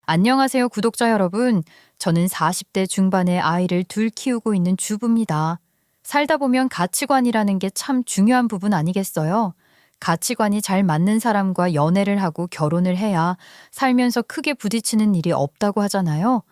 안녕하세요, 구독자 여러분. 저는 40대 중반의 아이를 둘 키우고 있는 주부입니다. 살다 보면 가치관이라는 게 참 중요한 부분 아니겠어요? 가치관이 잘 맞는 사람과 연애를 하고 결혼을 해야 살면서 크게 부딪히는 일이 없다고 하잖아요.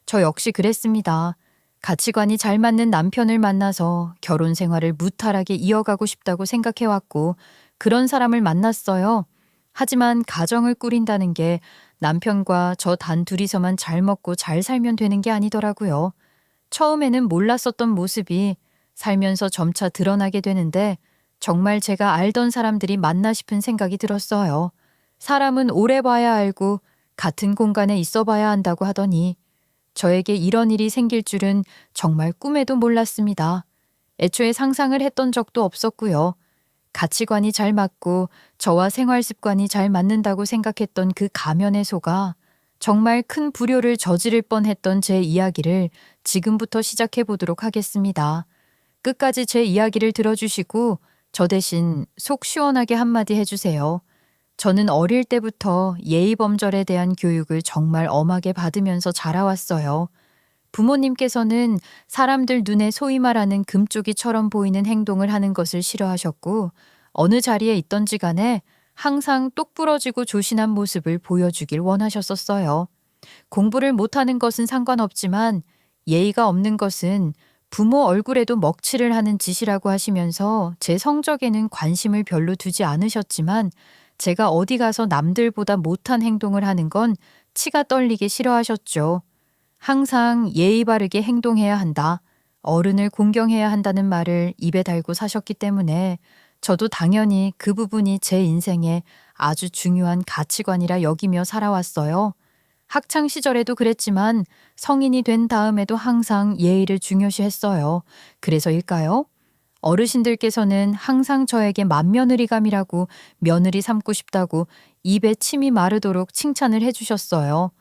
저 역시 그랬습니다. 가치관이 잘 맞는 남편을 만나서 결혼 생활을 무탈하게 이어가고 싶다고 생각해왔고, 그런 사람을 만났어요. 하지만 가정을 꾸린다는 게 남편과 저 단 둘이서만 잘 먹고 잘 살면 되는 게 아니더라고요. 처음에는 몰랐었던 모습이 살면서 점차 드러나게 되는데 정말 제가 알던 사람들이 맞나 싶은 생각이 들었어요. 사람은 오래 봐야 알고 같은 공간에 있어 봐야 한다고 하더니 저에게 이런 일이 생길 줄은 정말 꿈에도 몰랐습니다. 애초에 상상을 했던 적도 없었고요. 가치관이 잘 맞고 저와 생활 습관이 잘 맞는다고 생각했던 그 가면에 속아 정말 큰 불효를 저지를 뻔했던 제 이야기를 지금부터 시작해 보도록 하겠습니다. 끝까지 제 이야기를 들어주시고 저 대신 속 시원하게 한마디 해주세요. 저는 어릴 때부터 예의범절에 대한 교육을 정말 엄하게 받으면서 자라왔어요. 부모님께서는 사람들 눈에 소위 말하는 금쪽이처럼 보이는 행동을 하는 것을 싫어하셨고, 어느 자리에 있던지 간에 항상 똑부러지고 조신한 모습을 보여주길 원하셨었어요. 공부를 못하는 것은 상관없지만 예의가 없는 것은 부모 얼굴에도 먹칠을 하는 짓이라고 하시면서 제 성적에는 관심을 별로 두지 않으셨지만, 제가 어디 가서 남들보다 못한 행동을 하는 건 치가 떨리게 싫어하셨죠. 항상 예의 바르게 행동해야 한다, 어른을 공경해야 한다는 말을 입에 달고 사셨기 때문에 저도 당연히 그 부분이 제 인생에 아주 중요한 가치관이라 여기며 살아왔어요. 학창 시절에도 그랬지만 성인이 된 다음에도 항상 예의를 중요시했어요. 그래서일까요? 어르신들께서는 항상 저에게 맏며느리감이라고 며느리 삼고 싶다고 입에 침이 마르도록 칭찬을 해주셨어요.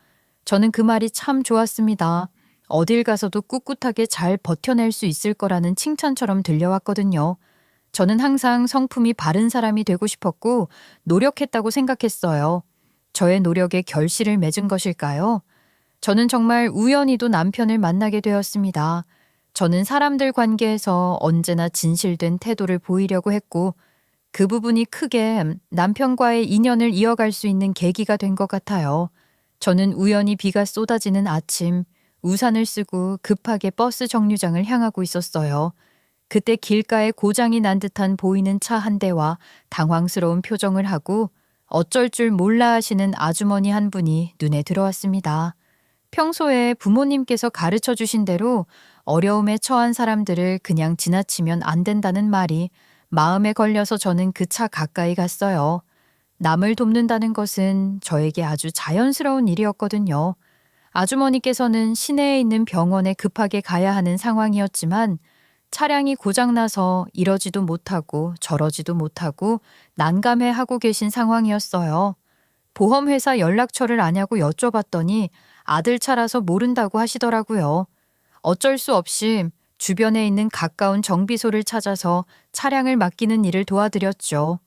저는 그 말이 참 좋았습니다. 어딜 가서도 꿋꿋하게 잘 버텨낼 수 있을 거라는 칭찬처럼 들려왔거든요. 저는 항상 성품이 바른 사람이 되고 싶었고 노력했다고 생각했어요. 저의 노력에 결실을 맺은 것일까요? 저는 정말 우연히도 남편을 만나게 되었습니다. 저는 사람들 관계에서 언제나 진실된 태도를 보이려고 했고, 그 부분이 크게 남편과의 인연을 이어갈 수 있는 계기가 된 것 같아요. 저는 우연히 비가 쏟아지는 아침, 우산을 쓰고 급하게 버스 정류장을 향하고 있었어요. 그때 길가에 고장이 난 듯한 보이는 차 한 대와 당황스러운 표정을 하고 어쩔 줄 몰라 하시는 아주머니 한 분이 눈에 들어왔습니다. 평소에 부모님께서 가르쳐 주신 대로 어려움에 처한 사람들을 그냥 지나치면 안 된다는 말이 마음에 걸려서 저는 그 차 가까이 갔어요. 남을 돕는다는 것은 저에게 아주 자연스러운 일이었거든요. 아주머니께서는 시내에 있는 병원에 급하게 가야 하는 상황이었지만 차량이 고장나서 이러지도 못하고 저러지도 못하고 난감해하고 계신 상황이었어요. 보험회사 연락처를 아냐고 여쭤봤더니 아들 차라서 모른다고 하시더라고요. 어쩔 수 없이 주변에 있는 가까운 정비소를 찾아서 차량을 맡기는 일을 도와드렸죠.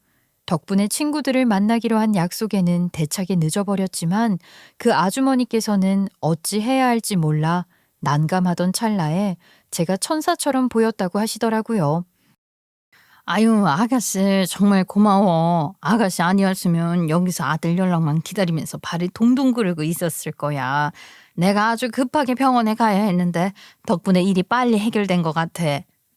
덕분에 친구들을 만나기로 한 약속에는 대차게 늦어버렸지만 그 아주머니께서는 어찌 해야 할지 몰라 난감하던 찰나에 제가 천사처럼 보였다고 하시더라고요. 아유, 아가씨, 정말 고마워. 아가씨 아니었으면 여기서 아들 연락만 기다리면서 발이 동동 구르고 있었을 거야. 내가 아주 급하게 병원에 가야 했는데 덕분에 일이 빨리 해결된 것 같아.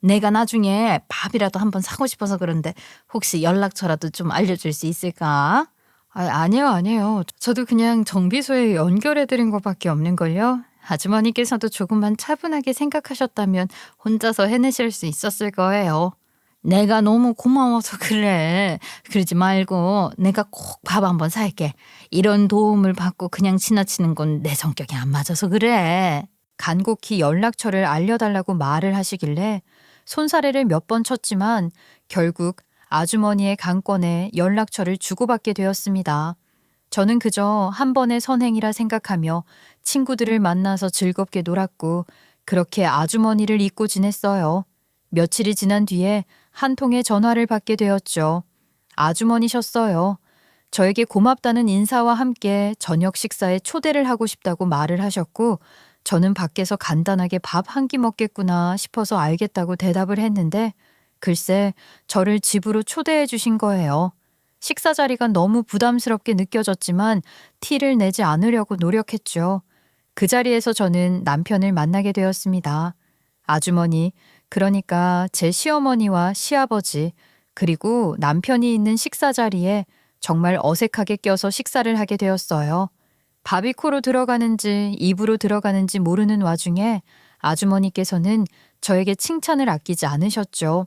내가 나중에 밥이라도 한번 사고 싶어서 그런데 혹시 연락처라도 좀 알려줄 수 있을까? 아니요, 아니에요. 저도 그냥 정비소에 연결해드린 것밖에 없는걸요. 아주머니께서도 조금만 차분하게 생각하셨다면 혼자서 해내실 수 있었을 거예요. 내가 너무 고마워서 그래. 그러지 말고 내가 꼭 밥 한번 살게. 이런 도움을 받고 그냥 지나치는 건 내 성격이 안 맞아서 그래. 간곡히 연락처를 알려달라고 말을 하시길래 손사래를 몇 번 쳤지만 결국 아주머니의 강권에 연락처를 주고받게 되었습니다. 저는 그저 한 번의 선행이라 생각하며 친구들을 만나서 즐겁게 놀았고 그렇게 아주머니를 잊고 지냈어요. 며칠이 지난 뒤에 한 통의 전화를 받게 되었죠. 아주머니셨어요. 저에게 고맙다는 인사와 함께 저녁 식사에 초대를 하고 싶다고 말을 하셨고, 저는 밖에서 간단하게 밥 한 끼 먹겠구나 싶어서 알겠다고 대답을 했는데, 글쎄 저를 집으로 초대해 주신 거예요. 식사 자리가 너무 부담스럽게 느껴졌지만 티를 내지 않으려고 노력했죠. 그 자리에서 저는 남편을 만나게 되었습니다. 아주머니, 그러니까 제 시어머니와 시아버지, 그리고 남편이 있는 식사 자리에 정말 어색하게 껴서 식사를 하게 되었어요. 밥이 코로 들어가는지 입으로 들어가는지 모르는 와중에 아주머니께서는 저에게 칭찬을 아끼지 않으셨죠.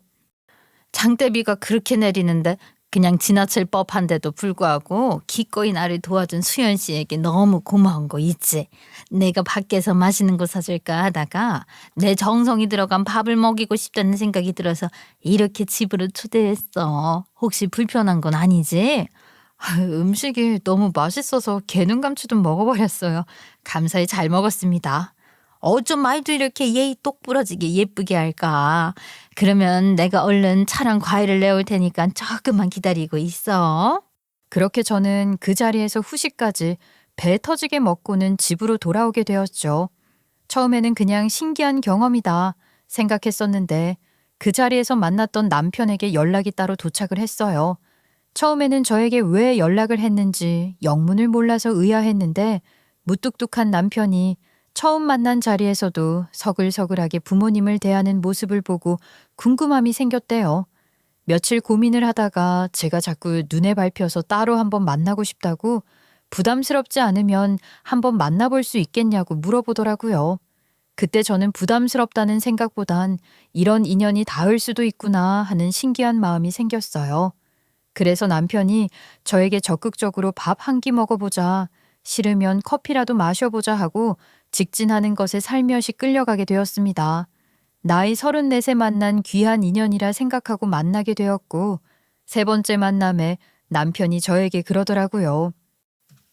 장대비가 그렇게 내리는데 그냥 지나칠 법한데도 불구하고 기꺼이 나를 도와준 수연 씨에게 너무 고마운 거 있지. 내가 밖에서 맛있는 거 사줄까 하다가 내 정성이 들어간 밥을 먹이고 싶다는 생각이 들어서 이렇게 집으로 초대했어. 혹시 불편한 건 아니지? 음식이 너무 맛있어서 개눈감치도 먹어버렸어요. 감사히 잘 먹었습니다. 어쩜 말도 이렇게 예의 똑부러지게 예쁘게 할까? 그러면 내가 얼른 차랑 과일을 내올 테니까 조금만 기다리고 있어. 그렇게 저는 그 자리에서 후식까지 배 터지게 먹고는 집으로 돌아오게 되었죠. 처음에는 그냥 신기한 경험이다 생각했었는데 그 자리에서 만났던 남편에게 연락이 따로 도착을 했어요. 처음에는 저에게 왜 연락을 했는지 영문을 몰라서 의아했는데 무뚝뚝한 남편이 처음 만난 자리에서도 서글서글하게 부모님을 대하는 모습을 보고 궁금함이 생겼대요. 며칠 고민을 하다가 제가 자꾸 눈에 밟혀서 따로 한번 만나고 싶다고 부담스럽지 않으면 한번 만나볼 수 있겠냐고 물어보더라고요. 그때 저는 부담스럽다는 생각보단 이런 인연이 닿을 수도 있구나 하는 신기한 마음이 생겼어요. 그래서 남편이 저에게 적극적으로 밥 한 끼 먹어보자, 싫으면 커피라도 마셔보자 하고 직진하는 것에 살며시 끌려가게 되었습니다. 나이 34세 만난 귀한 인연이라 생각하고 만나게 되었고, 세 번째 만남에 남편이 저에게 그러더라고요.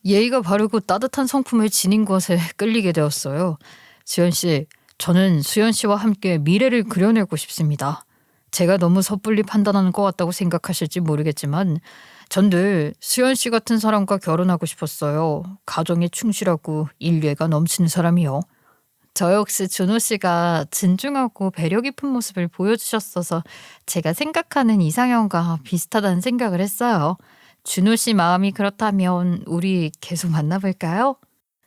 예의가 바르고 따뜻한 성품을 지닌 것에 끌리게 되었어요. 수연 씨, 저는 수연 씨와 함께 미래를 그려내고 싶습니다. 제가 너무 섣불리 판단하는 것 같다고 생각하실지 모르겠지만 전 늘 수연 씨 같은 사람과 결혼하고 싶었어요. 가정에 충실하고 인류애가 넘치는 사람이요. 저 역시 준호 씨가 진중하고 배려 깊은 모습을 보여주셨어서 제가 생각하는 이상형과 비슷하다는 생각을 했어요. 준호 씨 마음이 그렇다면 우리 계속 만나볼까요?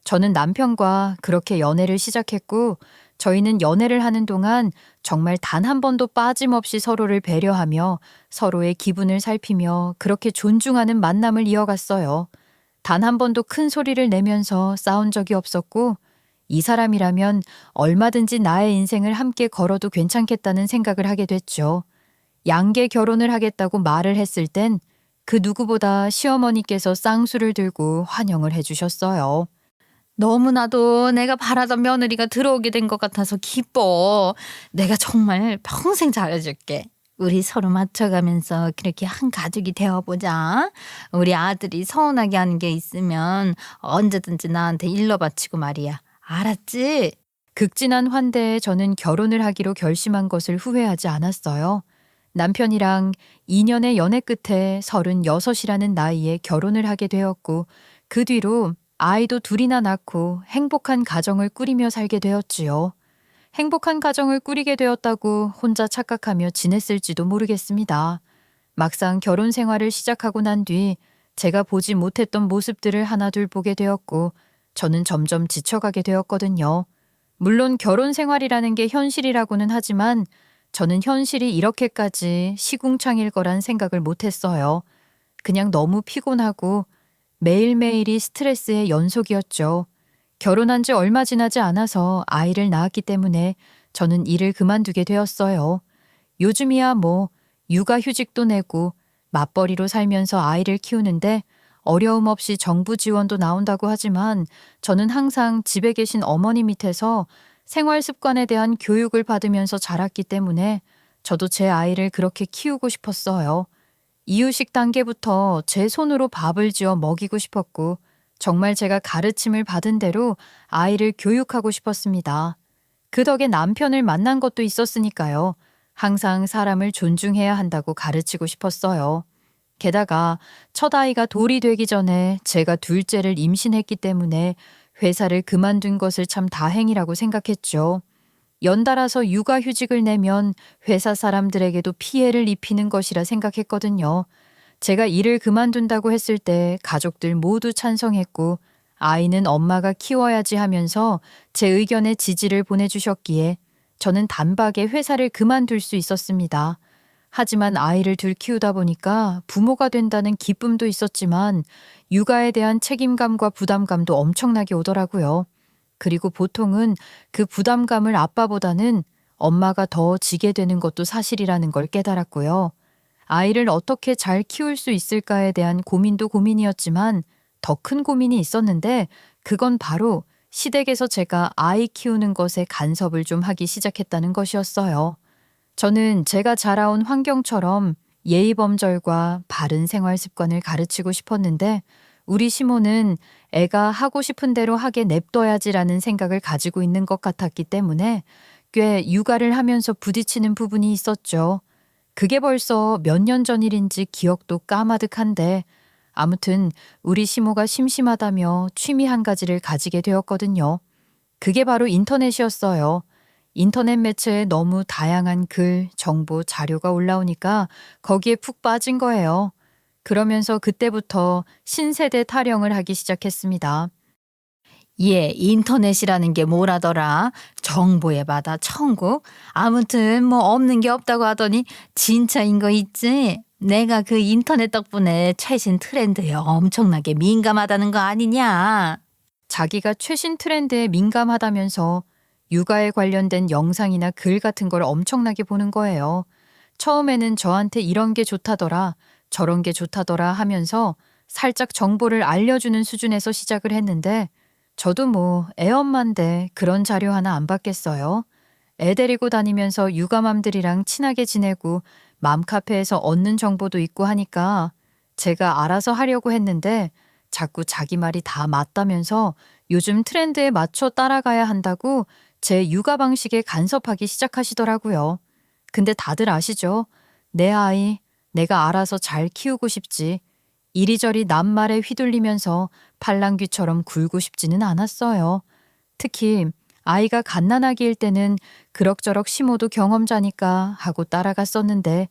저는 남편과 그렇게 연애를 시작했고, 저희는 연애를 하는 동안 정말 단 한 번도 빠짐없이 서로를 배려하며 서로의 기분을 살피며 그렇게 존중하는 만남을 이어갔어요. 단 한 번도 큰 소리를 내면서 싸운 적이 없었고, 이 사람이라면 얼마든지 나의 인생을 함께 걸어도 괜찮겠다는 생각을 하게 됐죠. 양계 결혼을 하겠다고 말을 했을 땐 그 누구보다 시어머니께서 쌍수를 들고 환영을 해주셨어요. 너무나도 내가 바라던 며느리가 들어오게 된 것 같아서 기뻐. 내가 정말 평생 잘해줄게. 우리 서로 맞춰가면서 그렇게 한 가족이 되어보자. 우리 아들이 서운하게 하는 게 있으면 언제든지 나한테 일러 바치고 말이야. 알았지? 극진한 환대에 저는 결혼을 하기로 결심한 것을 후회하지 않았어요. 남편이랑 2년의 연애 끝에 36이라는 나이에 결혼을 하게 되었고, 그 뒤로 아이도 둘이나 낳고 행복한 가정을 꾸리며 살게 되었지요. 행복한 가정을 꾸리게 되었다고 혼자 착각하며 지냈을지도 모르겠습니다. 막상 결혼 생활을 시작하고 난 뒤 제가 보지 못했던 모습들을 하나둘 보게 되었고, 저는 점점 지쳐가게 되었거든요. 물론 결혼 생활이라는 게 현실이라고는 하지만 저는 현실이 이렇게까지 시궁창일 거란 생각을 못했어요. 그냥 너무 피곤하고 매일매일이 스트레스의 연속이었죠. 결혼한 지 얼마 지나지 않아서 아이를 낳았기 때문에 저는 일을 그만두게 되었어요. 요즘이야 뭐 육아휴직도 내고 맞벌이로 살면서 아이를 키우는데 어려움 없이 정부 지원도 나온다고 하지만 저는 항상 집에 계신 어머니 밑에서 생활 습관에 대한 교육을 받으면서 자랐기 때문에 저도 제 아이를 그렇게 키우고 싶었어요. 이유식 단계부터 제 손으로 밥을 지어 먹이고 싶었고 정말 제가 가르침을 받은 대로 아이를 교육하고 싶었습니다. 그 덕에 남편을 만난 것도 있었으니까요. 항상 사람을 존중해야 한다고 가르치고 싶었어요. 게다가 첫 아이가 돌이 되기 전에 제가 둘째를 임신했기 때문에 회사를 그만둔 것을 참 다행이라고 생각했죠. 연달아서 육아휴직을 내면 회사 사람들에게도 피해를 입히는 것이라 생각했거든요. 제가 일을 그만둔다고 했을 때 가족들 모두 찬성했고 아이는 엄마가 키워야지 하면서 제 의견에 지지를 보내주셨기에 저는 단박에 회사를 그만둘 수 있었습니다. 하지만 아이를 둘 키우다 보니까 부모가 된다는 기쁨도 있었지만 육아에 대한 책임감과 부담감도 엄청나게 오더라고요. 그리고 보통은 그 부담감을 아빠보다는 엄마가 더 지게 되는 것도 사실이라는 걸 깨달았고요. 아이를 어떻게 잘 키울 수 있을까에 대한 고민도 고민이었지만 더 큰 고민이 있었는데 그건 바로 시댁에서 제가 아이 키우는 것에 간섭을 좀 하기 시작했다는 것이었어요. 저는 제가 자라온 환경처럼 예의범절과 바른 생활 습관을 가르치고 싶었는데 우리 시모는 애가 하고 싶은 대로 하게 냅둬야지라는 생각을 가지고 있는 것 같았기 때문에 꽤 육아를 하면서 부딪히는 부분이 있었죠. 그게 벌써 몇 년 전 일인지 기억도 까마득한데 아무튼 우리 시모가 심심하다며 취미 한 가지를 가지게 되었거든요. 그게 바로 인터넷이었어요. 인터넷 매체에 너무 다양한 글, 정보, 자료가 올라오니까 거기에 푹 빠진 거예요. 그러면서 그때부터 신세대 타령을 하기 시작했습니다. 인터넷이라는 게 뭐라더라? 정보의 바다 천국? 아무튼 뭐 없는 게 없다고 하더니 진짜인 거 있지? 내가 그 인터넷 덕분에 최신 트렌드에 엄청나게 민감하다는 거 아니냐? 자기가 최신 트렌드에 민감하다면서 육아에 관련된 영상이나 글 같은 걸 엄청나게 보는 거예요. 처음에는 저한테 이런 게 좋다더라, 저런 게 좋다더라 하면서 살짝 정보를 알려주는 수준에서 시작을 했는데 저도 뭐 애엄마인데 그런 자료 하나 안 받겠어요. 애 데리고 다니면서 육아맘들이랑 친하게 지내고 맘카페에서 얻는 정보도 있고 하니까 제가 알아서 하려고 했는데 자꾸 자기 말이 다 맞다면서 요즘 트렌드에 맞춰 따라가야 한다고 제 육아 방식에 간섭하기 시작하시더라고요. 근데 다들 아시죠? 내 아이, 내가 알아서 잘 키우고 싶지. 이리저리 남 말에 휘둘리면서 팔랑귀처럼 굴고 싶지는 않았어요. 특히 아이가 갓난아기일 때는 그럭저럭 시모도 경험자니까 하고 따라갔었는데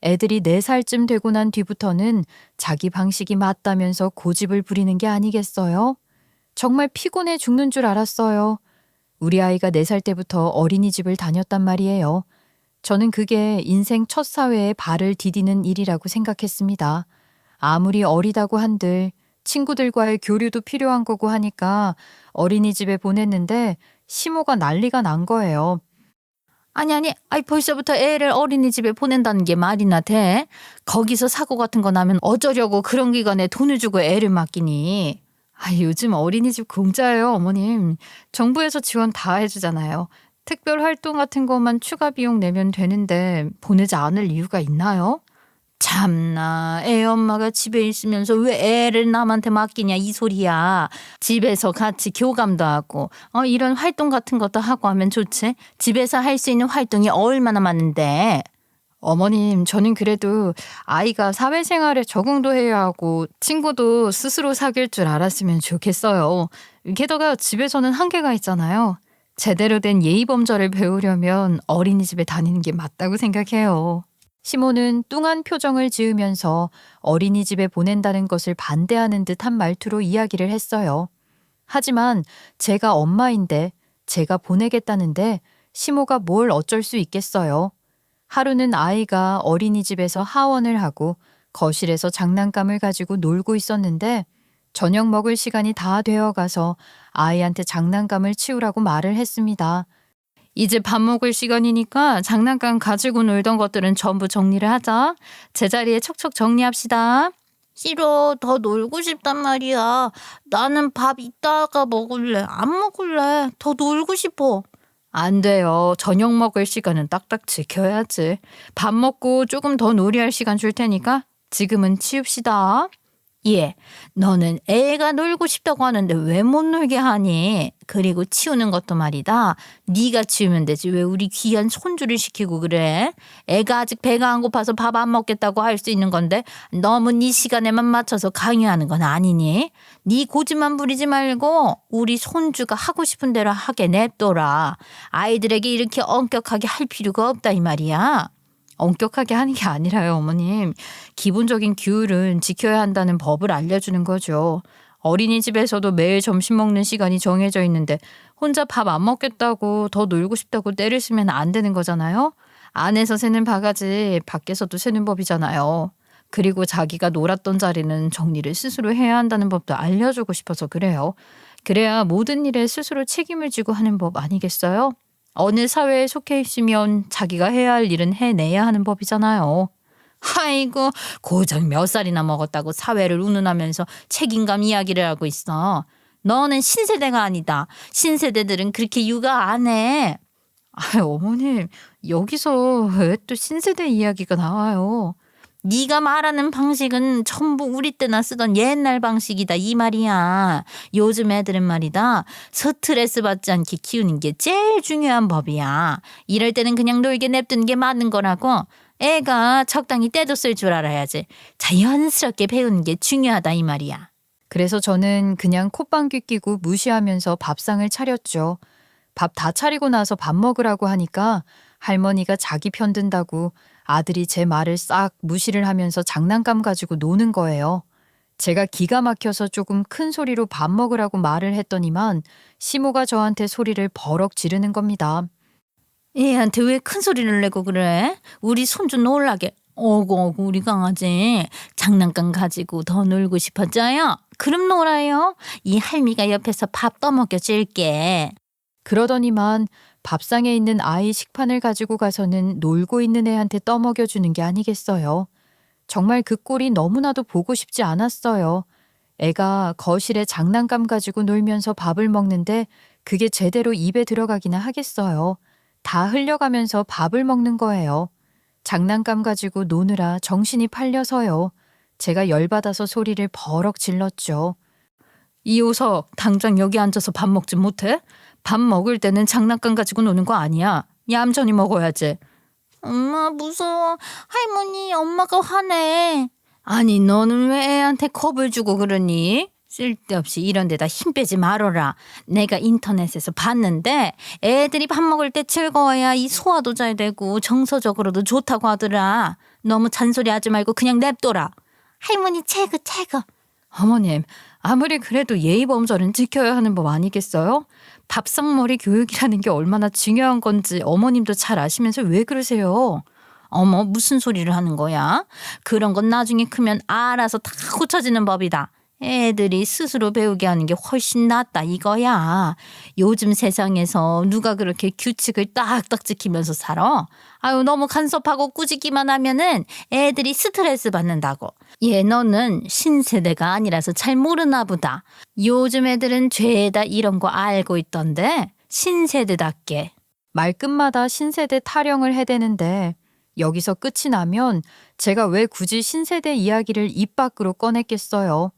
애들이 4살쯤 되고 난 뒤부터는 자기 방식이 맞다면서 고집을 부리는 게 아니겠어요? 정말 피곤해 죽는 줄 알았어요. 우리 아이가 4살 때부터 어린이집을 다녔단 말이에요. 저는 그게 인생 첫 사회에 발을 디디는 일이라고 생각했습니다. 아무리 어리다고 한들 친구들과의 교류도 필요한 거고 하니까 어린이집에 보냈는데 시모가 난리가 난 거예요. 아니, 벌써부터 애를 어린이집에 보낸다는 게 말이나 돼? 거기서 사고 같은 거 나면 어쩌려고 그런 기관에 돈을 주고 애를 맡기니? 요즘 어린이집 공짜예요, 어머님. 정부에서 지원 다 해주잖아요. 특별 활동 같은 것만 추가 비용 내면 되는데 보내지 않을 이유가 있나요? 참나, 애 엄마가 집에 있으면서 왜 애를 남한테 맡기냐 이 소리야. 집에서 같이 교감도 하고 이런 활동 같은 것도 하고 하면 좋지. 집에서 할 수 있는 활동이 얼마나 많은데. 어머님, 저는 그래도 아이가 사회생활에 적응도 해야 하고 친구도 스스로 사귈 줄 알았으면 좋겠어요. 게다가 집에서는 한계가 있잖아요. 제대로 된 예의범절을 배우려면 어린이집에 다니는 게 맞다고 생각해요. 시모는 뚱한 표정을 지으면서 어린이집에 보낸다는 것을 반대하는 듯한 말투로 이야기를 했어요. 하지만 제가 엄마인데 제가 보내겠다는데 시모가 뭘 어쩔 수 있겠어요. 하루는 아이가 어린이집에서 하원을 하고 거실에서 장난감을 가지고 놀고 있었는데 저녁 먹을 시간이 다 되어 가서 아이한테 장난감을 치우라고 말을 했습니다. 이제 밥 먹을 시간이니까 장난감 가지고 놀던 것들은 전부 정리를 하자. 제자리에 척척 정리합시다. 싫어, 더 놀고 싶단 말이야. 나는 밥 이따가 먹을래. 안 먹을래. 더 놀고 싶어. 안 돼요. 저녁 먹을 시간은 딱딱 지켜야지. 밥 먹고 조금 더 놀이할 시간 줄 테니까 지금은 치웁시다. 예, 너는 애가 놀고 싶다고 하는데 왜 못 놀게 하니? 그리고 치우는 것도 말이다. 네가 치우면 되지. 왜 우리 귀한 손주를 시키고 그래? 애가 아직 배가 안 고파서 밥 안 먹겠다고 할 수 있는 건데 너무 네 시간에만 맞춰서 강요하는 건 아니니? 네 고집만 부리지 말고 우리 손주가 하고 싶은 대로 하게 냅둬라. 아이들에게 이렇게 엄격하게 할 필요가 없다 이 말이야. 엄격하게 하는 게 아니라요, 어머님. 기본적인 규율은 지켜야 한다는 법을 알려주는 거죠. 어린이집에서도 매일 점심 먹는 시간이 정해져 있는데 혼자 밥 안 먹겠다고 더 놀고 싶다고 때를 쓰면 안 되는 거잖아요. 안에서 새는 바가지 밖에서도 새는 법이잖아요. 그리고 자기가 놀았던 자리는 정리를 스스로 해야 한다는 법도 알려주고 싶어서 그래요. 그래야 모든 일에 스스로 책임을 지고 하는 법 아니겠어요? 어느 사회에 속해 있으면 자기가 해야 할 일은 해내야 하는 법이잖아요. 아이고, 고작 몇 살이나 먹었다고 사회를 운운하면서 책임감 이야기를 하고 있어. 너는 신세대가 아니다. 신세대들은 그렇게 육아 안 해. 어머님, 여기서 왜 또 신세대 이야기가 나와요? 네가 말하는 방식은 전부 우리 때나 쓰던 옛날 방식이다 이 말이야. 요즘 애들은 말이다. 스트레스 받지 않게 키우는 게 제일 중요한 법이야. 이럴 때는 그냥 놀게 냅두는 게 맞는 거라고. 애가 적당히 때도 쓸 줄 알아야지. 자연스럽게 배우는 게 중요하다 이 말이야. 그래서 저는 그냥 콧방귀 뀌고 무시하면서 밥상을 차렸죠. 밥 다 차리고 나서 밥 먹으라고 하니까 할머니가 자기 편든다고 아들이 제 말을 싹 무시를 하면서 장난감 가지고 노는 거예요. 제가 기가 막혀서 조금 큰 소리로 밥 먹으라고 말을 했더니만 시모가 저한테 소리를 버럭 지르는 겁니다. 얘한테 왜 큰 소리를 내고 그래? 우리 손주 놀라게. 어구 우리 강아지 장난감 가지고 더 놀고 싶었죠요? 그럼 놀아요. 이 할미가 옆에서 밥 떠먹여 줄게. 그러더니만 밥상에 있는 아이 식판을 가지고 가서는 놀고 있는 애한테 떠먹여주는 게 아니겠어요. 정말 그 꼴이 너무나도 보고 싶지 않았어요. 애가 거실에 장난감 가지고 놀면서 밥을 먹는데 그게 제대로 입에 들어가기나 하겠어요. 다 흘려가면서 밥을 먹는 거예요. 장난감 가지고 노느라 정신이 팔려서요. 제가 열받아서 소리를 버럭 질렀죠. 이호석 당장 여기 앉아서 밥 먹지 못해? 밥 먹을 때는 장난감 가지고 노는 거 아니야. 얌전히 먹어야지. 엄마 무서워. 할머니 엄마가 화내. 아니 너는 왜 애한테 겁을 주고 그러니? 쓸데없이 이런 데다 힘 빼지 말어라. 내가 인터넷에서 봤는데 애들이 밥 먹을 때 즐거워야 이 소화도 잘 되고 정서적으로도 좋다고 하더라. 너무 잔소리하지 말고 그냥 냅둬라. 할머니 최고. 어머님, 아무리 그래도 예의 범절은 지켜야 하는 법 아니겠어요? 밥상머리 교육이라는 게 얼마나 중요한 건지 어머님도 잘 아시면서 왜 그러세요? 어머 무슨 소리를 하는 거야? 그런 건 나중에 크면 알아서 다 고쳐지는 법이다. 애들이 스스로 배우게 하는 게 훨씬 낫다 이거야. 요즘 세상에서 누가 그렇게 규칙을 딱딱 지키면서 살아? 아유 너무 간섭하고 꾸짖기만 하면은 애들이 스트레스 받는다고. 얘 너는 신세대가 아니라서 잘 모르나 보다. 요즘 애들은 죄다 이런 거 알고 있던데 신세대답게. 말끝마다 신세대 타령을 해대는데 여기서 끝이 나면 제가 왜 굳이 신세대 이야기를 입 밖으로 꺼냈겠어요.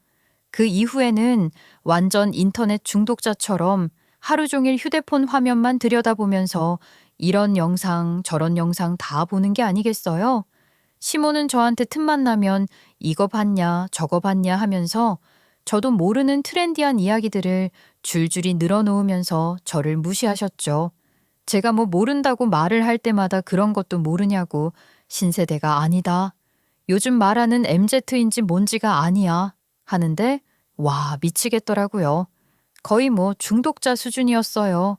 그 이후에는 완전 인터넷 중독자처럼 하루 종일 휴대폰 화면만 들여다보면서 이런 영상 저런 영상 다 보는 게 아니겠어요? 시모는 저한테 틈만 나면 이거 봤냐 저거 봤냐 하면서 저도 모르는 트렌디한 이야기들을 줄줄이 늘어놓으면서 저를 무시하셨죠. 제가 뭐 모른다고 말을 할 때마다 그런 것도 모르냐고 신세대가 아니다. 요즘 말하는 MZ인지 뭔지가 아니야. 하는데 와 미치겠더라고요. 거의 뭐 중독자 수준이었어요.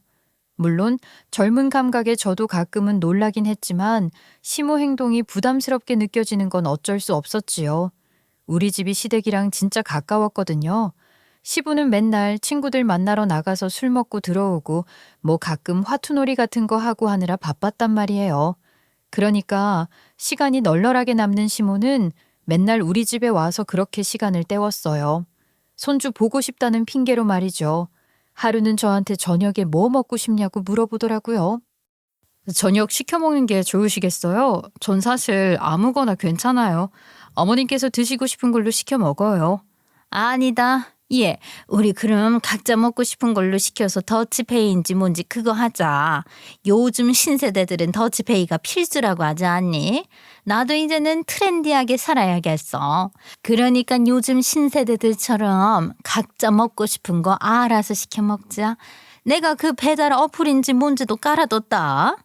물론 젊은 감각에 저도 가끔은 놀라긴 했지만 시모 행동이 부담스럽게 느껴지는 건 어쩔 수 없었지요. 우리 집이 시댁이랑 진짜 가까웠거든요. 시부는 맨날 친구들 만나러 나가서 술 먹고 들어오고 뭐 가끔 화투놀이 같은 거 하고 하느라 바빴단 말이에요. 그러니까 시간이 널널하게 남는 시모는 맨날 우리 집에 와서 그렇게 시간을 때웠어요. 손주 보고 싶다는 핑계로 말이죠. 하루는 저한테 저녁에 뭐 먹고 싶냐고 물어보더라고요. 저녁 시켜 먹는 게 좋으시겠어요? 전 사실 아무거나 괜찮아요. 어머님께서 드시고 싶은 걸로 시켜 먹어요. 아니다. 예, 우리 그럼 각자 먹고 싶은 걸로 시켜서 더치페이인지 뭔지 그거 하자. 요즘 신세대들은 더치페이가 필수라고 하지 않니? 나도 이제는 트렌디하게 살아야겠어. 그러니까 요즘 신세대들처럼 각자 먹고 싶은 거 알아서 시켜 먹자. 내가 그 배달 어플인지 뭔지도 깔아뒀다.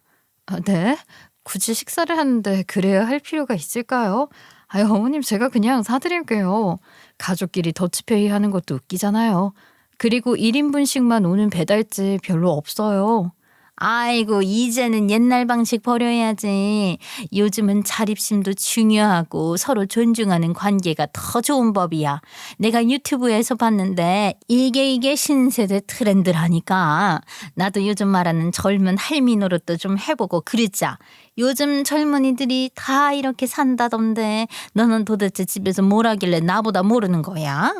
네? 굳이 식사를 하는데 그래야 할 필요가 있을까요? 아유, 어머님, 제가 그냥 사드릴게요. 가족끼리 더치페이 하는 것도 웃기잖아요. 그리고 1인분씩만 오는 배달집 별로 없어요. 아이고, 이제는 옛날 방식 버려야지. 요즘은 자립심도 중요하고 서로 존중하는 관계가 더 좋은 법이야. 내가 유튜브에서 봤는데 이게 신세대 트렌드라니까. 나도 요즘 말하는 젊은 할미 노릇도 좀 해보고 그러자. 요즘 젊은이들이 다 이렇게 산다던데 너는 도대체 집에서 뭘 하길래 나보다 모르는 거야?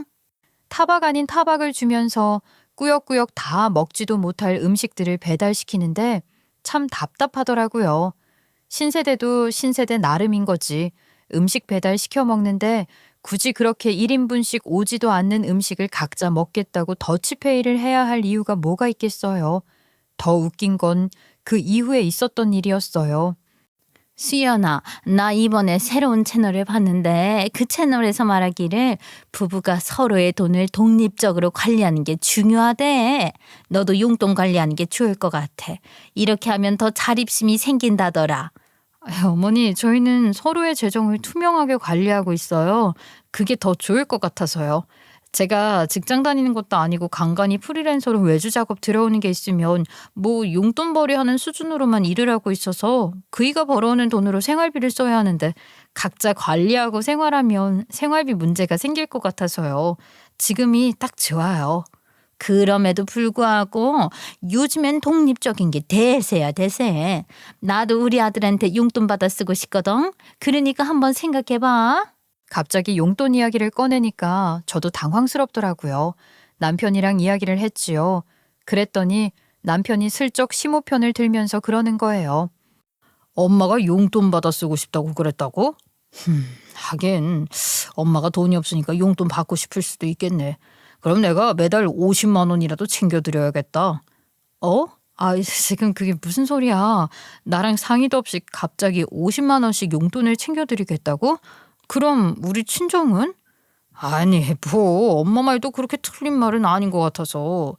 타박 아닌 타박을 주면서 꾸역꾸역 다 먹지도 못할 음식들을 배달시키는데 참 답답하더라고요. 신세대도 신세대 나름인 거지. 음식 배달 시켜 먹는데 굳이 그렇게 1인분씩 오지도 않는 음식을 각자 먹겠다고 더치페이를 해야 할 이유가 뭐가 있겠어요. 더 웃긴 건 그 이후에 있었던 일이었어요. 수연아, 나 이번에 새로운 채널을 봤는데 그 채널에서 말하기를 부부가 서로의 돈을 독립적으로 관리하는 게 중요하대. 너도 용돈 관리하는 게 좋을 것 같아. 이렇게 하면 더 자립심이 생긴다더라. 아유, 어머니, 저희는 서로의 재정을 투명하게 관리하고 있어요. 그게 더 좋을 것 같아서요. 제가 직장 다니는 것도 아니고 간간히 프리랜서로 외주 작업 들어오는 게 있으면 뭐 용돈벌이 하는 수준으로만 일을 하고 있어서 그이가 벌어오는 돈으로 생활비를 써야 하는데 각자 관리하고 생활하면 생활비 문제가 생길 것 같아서요. 지금이 딱 좋아요. 그럼에도 불구하고 요즘엔 독립적인 게 대세야, 대세. 나도 우리 아들한테 용돈 받아 쓰고 싶거든. 그러니까 한번 생각해봐. 갑자기 용돈 이야기를 꺼내니까 저도 당황스럽더라고요. 남편이랑 이야기를 했지요. 그랬더니 남편이 슬쩍 심호편을 들면서 그러는 거예요. 엄마가 용돈 받아 쓰고 싶다고 그랬다고? 하긴 엄마가 돈이 없으니까 용돈 받고 싶을 수도 있겠네. 그럼 내가 매달 50만 원이라도 챙겨드려야겠다. 어? 아, 지금 그게 무슨 소리야. 나랑 상의도 없이 갑자기 50만 원씩 용돈을 챙겨드리겠다고? 그럼 우리 친정은? 아니 뭐 엄마 말도 그렇게 틀린 말은 아닌 것 같아서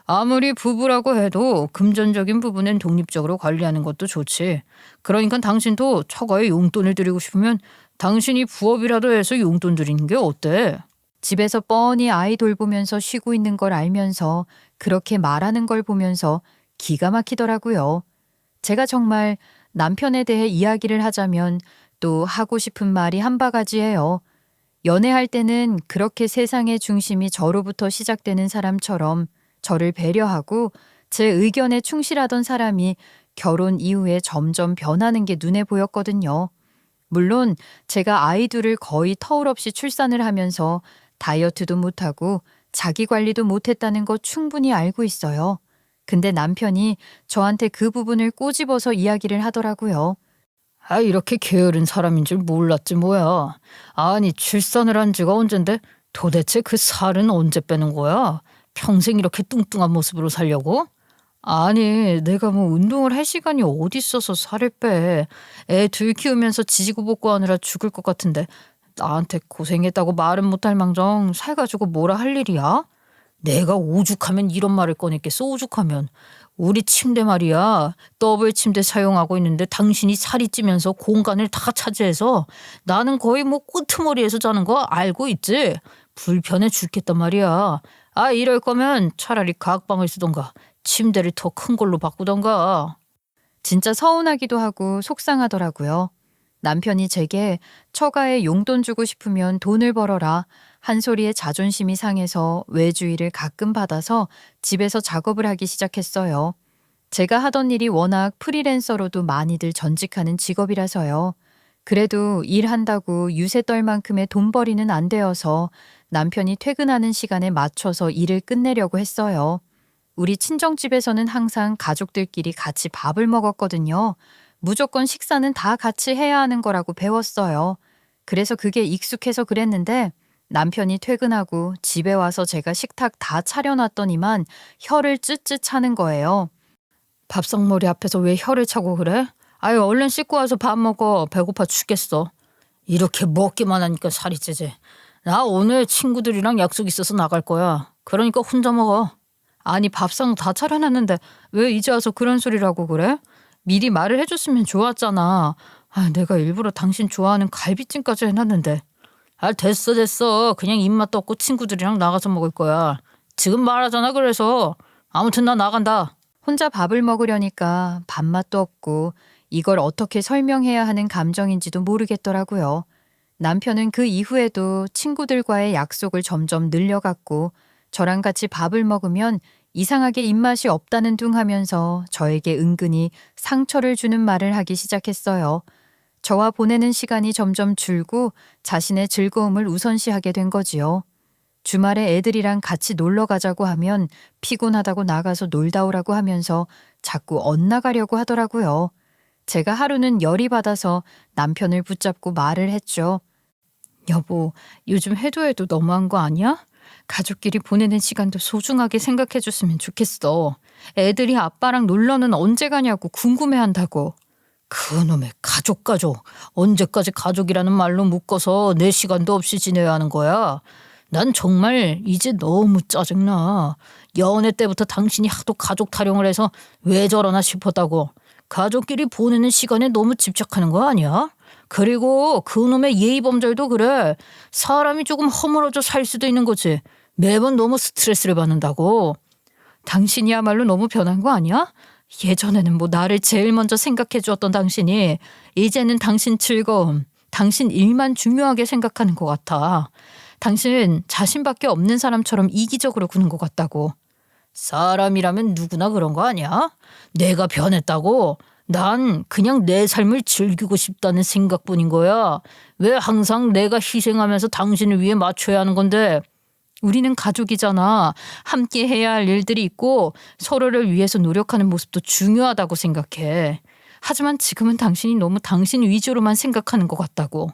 아무리 부부라고 해도 금전적인 부분은 독립적으로 관리하는 것도 좋지. 그러니까 당신도 처가에 용돈을 드리고 싶으면 당신이 부업이라도 해서 용돈 드리는 게 어때? 집에서 뻔히 아이 돌보면서 쉬고 있는 걸 알면서 그렇게 말하는 걸 보면서 기가 막히더라고요. 제가 정말 남편에 대해 이야기를 하자면 또 하고 싶은 말이 한 바가지예요. 연애할 때는 그렇게 세상의 중심이 저로부터 시작되는 사람처럼 저를 배려하고 제 의견에 충실하던 사람이 결혼 이후에 점점 변하는 게 눈에 보였거든요. 물론 제가 아이 둘을 거의 터울 없이 출산을 하면서 다이어트도 못하고 자기 관리도 못했다는 거 충분히 알고 있어요. 근데 남편이 저한테 그 부분을 꼬집어서 이야기를 하더라고요. 아 이렇게 게으른 사람인 줄 몰랐지 뭐야. 아니 출산을 한 지가 언젠데 도대체 그 살은 언제 빼는 거야? 평생 이렇게 뚱뚱한 모습으로 살려고? 아니 내가 뭐 운동을 할 시간이 어디 있어서 살을 빼. 애 둘 키우면서 지지고 볶고 하느라 죽을 것 같은데 나한테 고생했다고 말은 못할 망정 살 가지고 뭐라 할 일이야? 내가 오죽하면 이런 말을 꺼냈겠어. 오죽하면 우리 침대 말이야 더블 침대 사용하고 있는데 당신이 살이 찌면서 공간을 다 차지해서 나는 거의 뭐 끄트머리에서 자는 거 알고 있지. 불편해 죽겠단 말이야. 아 이럴 거면 차라리 각방을 쓰던가 침대를 더 큰 걸로 바꾸던가. 진짜 서운하기도 하고 속상하더라고요. 남편이 제게 처가에 용돈 주고 싶으면 돈을 벌어라 한 소리에 자존심이 상해서 외주일을 가끔 받아서 집에서 작업을 하기 시작했어요. 제가 하던 일이 워낙 프리랜서로도 많이들 전직하는 직업이라서요. 그래도 일한다고 유세 떨 만큼의 돈벌이는 안 되어서 남편이 퇴근하는 시간에 맞춰서 일을 끝내려고 했어요. 우리 친정집에서는 항상 가족들끼리 같이 밥을 먹었거든요. 무조건 식사는 다 같이 해야 하는 거라고 배웠어요. 그래서 그게 익숙해서 그랬는데 남편이 퇴근하고 집에 와서 제가 식탁 다 차려놨더니만 혀를 쯧쯧 차는 거예요. 밥상머리 앞에서 왜 혀를 차고 그래? 아유, 얼른 씻고 와서 밥 먹어. 배고파 죽겠어. 이렇게 먹기만 하니까 살이 찌지. 나 오늘 친구들이랑 약속 있어서 나갈 거야. 그러니까 혼자 먹어. 아니, 밥상 다 차려놨는데 왜 이제 와서 그런 소리를 하고 그래? 미리 말을 해줬으면 좋았잖아. 아, 내가 일부러 당신 좋아하는 갈비찜까지 해놨는데. 아, 됐어. 그냥 입맛 떴고 친구들이랑 나가서 먹을 거야. 지금 말하잖아. 그래서 아무튼 나 나간다. 혼자 밥을 먹으려니까 밥맛도 없고 이걸 어떻게 설명해야 하는 감정인지도 모르겠더라고요. 남편은 그 이후에도 친구들과의 약속을 점점 늘려갔고 저랑 같이 밥을 먹으면 이상하게 입맛이 없다는 둥 하면서 저에게 은근히 상처를 주는 말을 하기 시작했어요. 저와 보내는 시간이 점점 줄고 자신의 즐거움을 우선시하게 된 거지요. 주말에 애들이랑 같이 놀러 가자고 하면 피곤하다고 나가서 놀다 오라고 하면서 자꾸 엇나가려고 하더라고요. 제가 하루는 열이 받아서 남편을 붙잡고 말을 했죠. 여보, 요즘 해도 너무한 거 아니야? 가족끼리 보내는 시간도 소중하게 생각해 줬으면 좋겠어. 애들이 아빠랑 놀러는 언제 가냐고 궁금해한다고. 그놈의 가족. 언제까지 가족이라는 말로 묶어서 내 시간도 없이 지내야 하는 거야. 난 정말 이제 너무 짜증나. 연애 때부터 당신이 하도 가족 타령을 해서 왜 저러나 싶었다고. 가족끼리 보내는 시간에 너무 집착하는 거 아니야? 그리고 그놈의 예의범절도 그래. 사람이 조금 허물어져 살 수도 있는 거지. 매번 너무 스트레스를 받는다고. 당신이야말로 너무 변한 거 아니야? 예전에는 뭐 나를 제일 먼저 생각해 주었던 당신이 이제는 당신 즐거움, 당신 일만 중요하게 생각하는 것 같아. 당신 자신밖에 없는 사람처럼 이기적으로 구는 것 같다고. 사람이라면 누구나 그런 거 아니야? 내가 변했다고? 난 그냥 내 삶을 즐기고 싶다는 생각뿐인 거야. 왜 항상 내가 희생하면서 당신을 위해 맞춰야 하는 건데? 우리는 가족이잖아. 함께 해야 할 일들이 있고 서로를 위해서 노력하는 모습도 중요하다고 생각해. 하지만 지금은 당신이 너무 당신 위주로만 생각하는 것 같다고.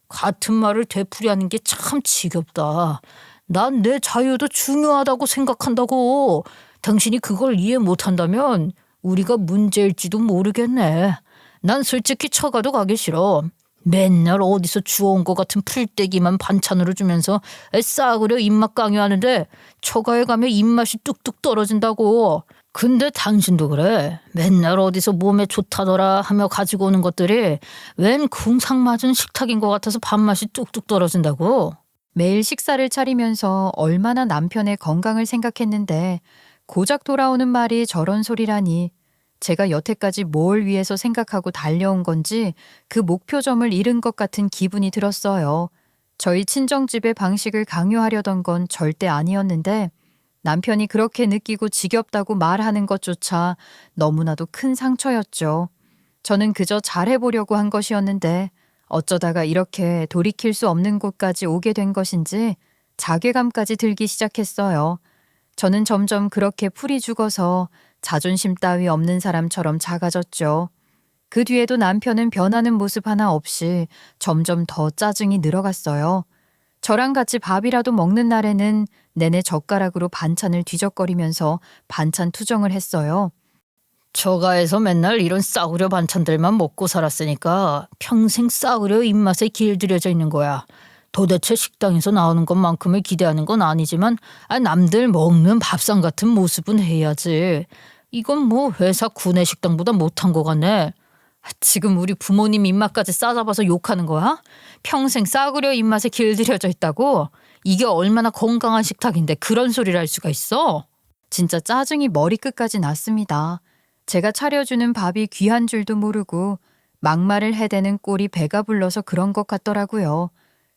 같은 말을 되풀이하는 게 참 지겹다. 난 내 자유도 중요하다고 생각한다고. 당신이 그걸 이해 못한다면 우리가 문제일지도 모르겠네. 난 솔직히 처가도 가기 싫어. 맨날 어디서 주워온 것 같은 풀떼기만 반찬으로 주면서 싸구려 입맛 강요하는데 처가에 가면 입맛이 뚝뚝 떨어진다고. 근데 당신도 그래. 맨날 어디서 몸에 좋다더라 하며 가지고 오는 것들이 웬 궁상 맞은 식탁인 것 같아서 밥맛이 뚝뚝 떨어진다고. 매일 식사를 차리면서 얼마나 남편의 건강을 생각했는데 고작 돌아오는 말이 저런 소리라니. 제가 여태까지 뭘 위해서 생각하고 달려온 건지 그 목표점을 잃은 것 같은 기분이 들었어요. 저희 친정집의 방식을 강요하려던 건 절대 아니었는데 남편이 그렇게 느끼고 지겹다고 말하는 것조차 너무나도 큰 상처였죠. 저는 그저 잘해보려고 한 것이었는데 어쩌다가 이렇게 돌이킬 수 없는 곳까지 오게 된 것인지 자괴감까지 들기 시작했어요. 저는 점점 그렇게 풀이 죽어서 자존심 따위 없는 사람처럼 작아졌죠. 그 뒤에도 남편은 변하는 모습 하나 없이 점점 더 짜증이 늘어갔어요. 저랑 같이 밥이라도 먹는 날에는 내내 젓가락으로 반찬을 뒤적거리면서 반찬 투정을 했어요. 처가에서 맨날 이런 싸구려 반찬들만 먹고 살았으니까 평생 싸구려 입맛에 길들여져 있는 거야. 도대체 식당에서 나오는 것만큼을 기대하는 건 아니지만 남들 먹는 밥상 같은 모습은 해야지. 이건 뭐 회사 구내식당보다 못한 거 같네. 지금 우리 부모님 입맛까지 싸잡아서 욕하는 거야? 평생 싸구려 입맛에 길들여져 있다고? 이게 얼마나 건강한 식탁인데 그런 소리를 할 수가 있어? 진짜 짜증이 머리끝까지 났습니다. 제가 차려주는 밥이 귀한 줄도 모르고 막말을 해대는 꼴이 배가 불러서 그런 것 같더라고요.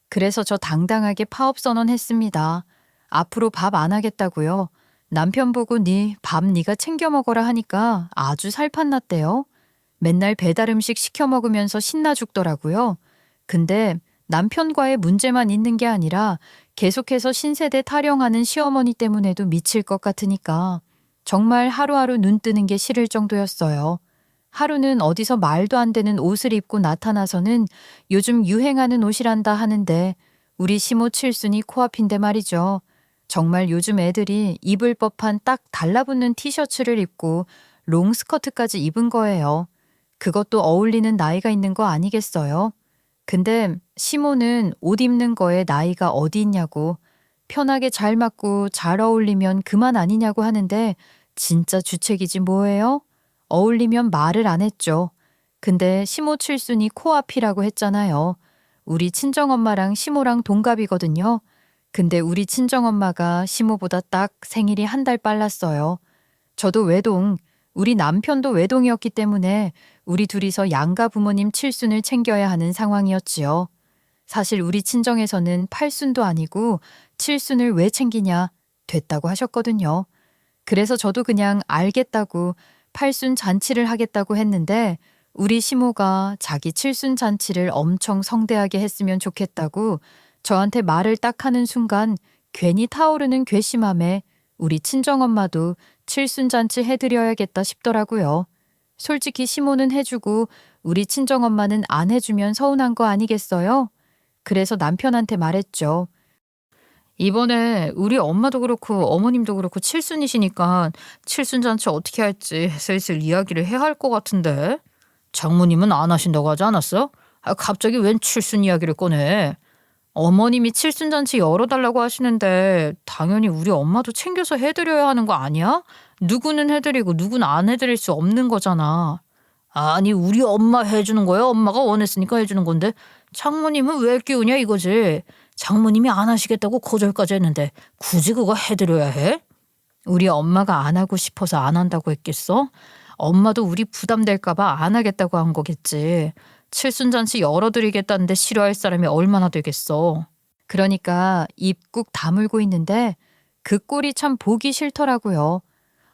그래서 저 당당하게 파업 선언했습니다. 앞으로 밥 안 하겠다고요. 남편 보고 밥 네가 챙겨 먹어라 하니까 아주 살판 났대요. 맨날 배달 음식 시켜 먹으면서 신나 죽더라고요. 근데 남편과의 문제만 있는 게 아니라 계속해서 신세대 타령하는 시어머니 때문에도 미칠 것 같으니까 정말 하루하루 눈 뜨는 게 싫을 정도였어요. 하루는 어디서 말도 안 되는 옷을 입고 나타나서는 요즘 유행하는 옷이란다 하는데 우리 시모 칠순이 코앞인데 말이죠. 정말 요즘 애들이 입을 법한 딱 달라붙는 티셔츠를 입고 롱스커트까지 입은 거예요. 그것도 어울리는 나이가 있는 거 아니겠어요? 근데 시모는 옷 입는 거에 나이가 어디 있냐고, 편하게 잘 맞고 잘 어울리면 그만 아니냐고 하는데 진짜 주책이지 뭐예요? 어울리면 말을 안 했죠. 근데 시모 칠순이 코앞이라고 했잖아요. 우리 친정엄마랑 시모랑 동갑이거든요. 근데 우리 친정엄마가 시모보다 딱 생일이 한 달 빨랐어요. 저도 외동, 우리 남편도 외동이었기 때문에 우리 둘이서 양가 부모님 칠순을 챙겨야 하는 상황이었지요. 사실 우리 친정에서는 팔순도 아니고 칠순을 왜 챙기냐 됐다고 하셨거든요. 그래서 저도 그냥 알겠다고 팔순 잔치를 하겠다고 했는데 우리 시모가 자기 칠순 잔치를 엄청 성대하게 했으면 좋겠다고 저한테 말을 딱 하는 순간 괜히 타오르는 괘씸함에 우리 친정엄마도 칠순 잔치 해드려야겠다 싶더라고요. 솔직히 시모는 해주고 우리 친정엄마는 안 해주면 서운한 거 아니겠어요? 그래서 남편한테 말했죠. 이번에 우리 엄마도 그렇고 어머님도 그렇고 칠순이시니까 칠순 잔치 어떻게 할지 슬슬 이야기를 해야 할 것 같은데. 장모님은 안 하신다고 하지 않았어? 갑자기 웬 칠순 이야기를 꺼내? 어머님이 칠순 잔치 열어달라고 하시는데 당연히 우리 엄마도 챙겨서 해드려야 하는 거 아니야? 누구는 해드리고 누구는 안 해드릴 수 없는 거잖아. 아니 우리 엄마 해주는 거야. 엄마가 원했으니까 해주는 건데 장모님은 왜 끼우냐 이거지. 장모님이 안 하시겠다고 거절까지 했는데 굳이 그거 해드려야 해? 우리 엄마가 안 하고 싶어서 안 한다고 했겠어? 엄마도 우리 부담될까 봐 안 하겠다고 한 거겠지. 칠순잔치 열어드리겠다는데 싫어할 사람이 얼마나 되겠어. 그러니까 입 꾹 다물고 있는데 그 꼴이 참 보기 싫더라고요.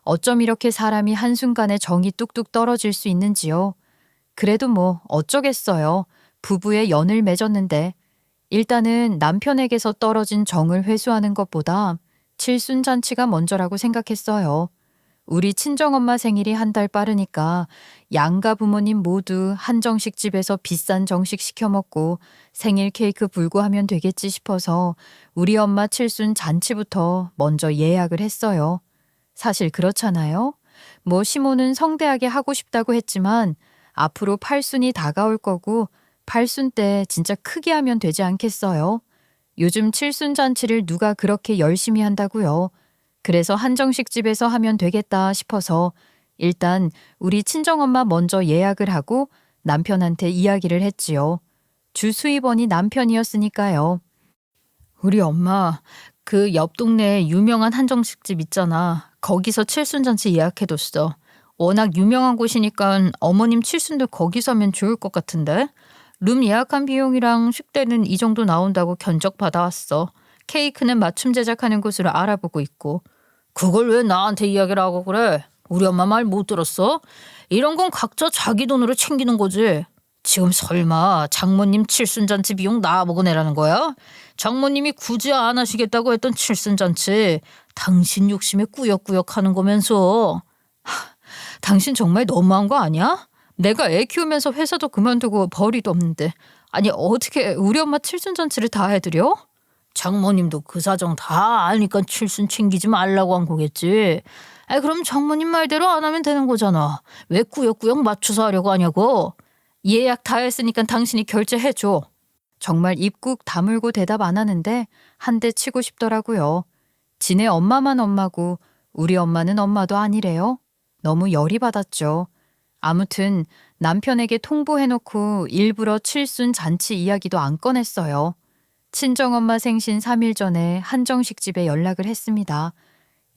어쩜 이렇게 사람이 한순간에 정이 뚝뚝 떨어질 수 있는지요. 그래도 뭐 어쩌겠어요. 부부의 연을 맺었는데 일단은 남편에게서 떨어진 정을 회수하는 것보다 칠순잔치가 먼저라고 생각했어요. 우리 친정엄마 생일이 한 달 빠르니까 양가 부모님 모두 한정식 집에서 비싼 정식 시켜 먹고 생일 케이크 불고 하면 되겠지 싶어서 우리 엄마 칠순 잔치부터 먼저 예약을 했어요. 사실 그렇잖아요. 뭐 시모는 성대하게 하고 싶다고 했지만 앞으로 팔순이 다가올 거고 팔순 때 진짜 크게 하면 되지 않겠어요? 요즘 칠순 잔치를 누가 그렇게 열심히 한다고요. 그래서 한정식 집에서 하면 되겠다 싶어서 일단 우리 친정엄마 먼저 예약을 하고 남편한테 이야기를 했지요. 주 수입원이 남편이었으니까요. 우리 엄마 그 옆 동네에 유명한 한정식 집 있잖아. 거기서 칠순잔치 예약해뒀어. 워낙 유명한 곳이니까 어머님 칠순도 거기서 하면 좋을 것 같은데. 룸 예약한 비용이랑 식대는 이 정도 나온다고 견적 받아왔어. 케이크는 맞춤 제작하는 곳으로 알아보고 있고. 그걸 왜 나한테 이야기를 하고 그래? 우리 엄마 말 못 들었어? 이런 건 각자 자기 돈으로 챙기는 거지. 지금 설마 장모님 칠순잔치 비용 나보고 내라는 거야? 장모님이 굳이 안 하시겠다고 했던 칠순잔치 당신 욕심에 꾸역꾸역 하는 거면서. 당신 정말 너무한 거 아니야? 내가 애 키우면서 회사도 그만두고 벌이도 없는데 아니 어떻게 우리 엄마 칠순잔치를 다 해드려? 장모님도 그 사정 다 아니까 칠순 챙기지 말라고 한 거겠지. 그럼 장모님 말대로 안 하면 되는 거잖아. 왜 꾸역꾸역 맞춰서 하려고 하냐고. 예약 다 했으니까 당신이 결제해줘. 정말 입 꾹 다물고 대답 안 하는데 한 대 치고 싶더라고요. 지네 엄마만 엄마고 우리 엄마는 엄마도 아니래요. 너무 열이 받았죠. 아무튼 남편에게 통보해놓고 일부러 칠순 잔치 이야기도 안 꺼냈어요. 친정엄마 생신 3일 전에 한정식 집에 연락을 했습니다.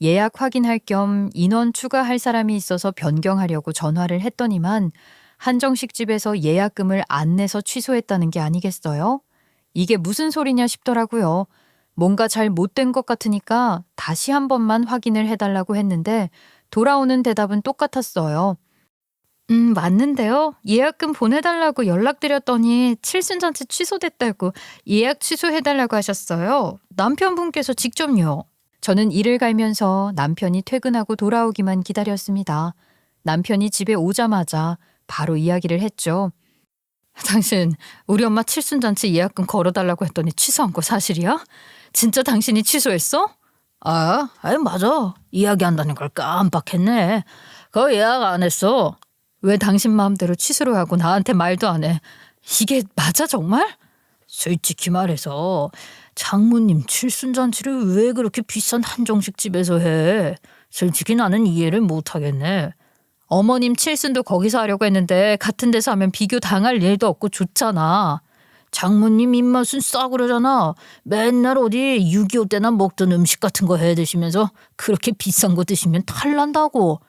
예약 확인할 겸 인원 추가할 사람이 있어서 변경하려고 전화를 했더니만 한정식 집에서 예약금을 안 내서 취소했다는 게 아니겠어요? 이게 무슨 소리냐 싶더라고요. 뭔가 잘 못된 것 같으니까 다시 한 번만 확인을 해달라고 했는데 돌아오는 대답은 똑같았어요. 맞는데요. 예약금 보내달라고 연락드렸더니 칠순잔치 취소됐다고 예약 취소해달라고 하셨어요. 남편분께서 직접요. 저는 일을 갈면서 남편이 퇴근하고 돌아오기만 기다렸습니다. 남편이 집에 오자마자 바로 이야기를 했죠. 당신 우리 엄마 칠순잔치 예약금 걸어달라고 했더니 취소한 거 사실이야? 진짜 당신이 취소했어? 아이 맞아. 이야기한다는 걸 깜빡했네. 그거 예약 안 했어. 왜 당신 마음대로 취소를 하고 나한테 말도 안 해? 이게 맞아 정말? 솔직히 말해서 장모님 칠순잔치를 왜 그렇게 비싼 한정식 집에서 해? 솔직히 나는 이해를 못 하겠네. 어머님 칠순도 거기서 하려고 했는데 같은 데서 하면 비교 당할 일도 없고 좋잖아. 장모님 입맛은 싸구려잖아. 맨날 어디 6.25 때나 먹던 음식 같은 거 해 드시면서 그렇게 비싼 거 드시면 탈난다고.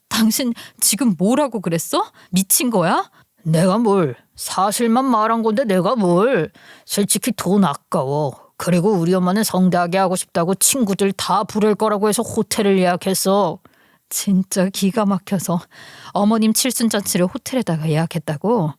당신 지금 뭐라고 그랬어? 미친 거야? 내가 뭘. 사실만 말한 건데 내가 뭘. 솔직히 돈 아까워. 그리고 우리 엄마는 성대하게 하고 싶다고 친구들 다 부를 거라고 해서 호텔을 예약했어. 진짜 기가 막혀서 어머님 칠순잔치를 호텔에다가 예약했다고?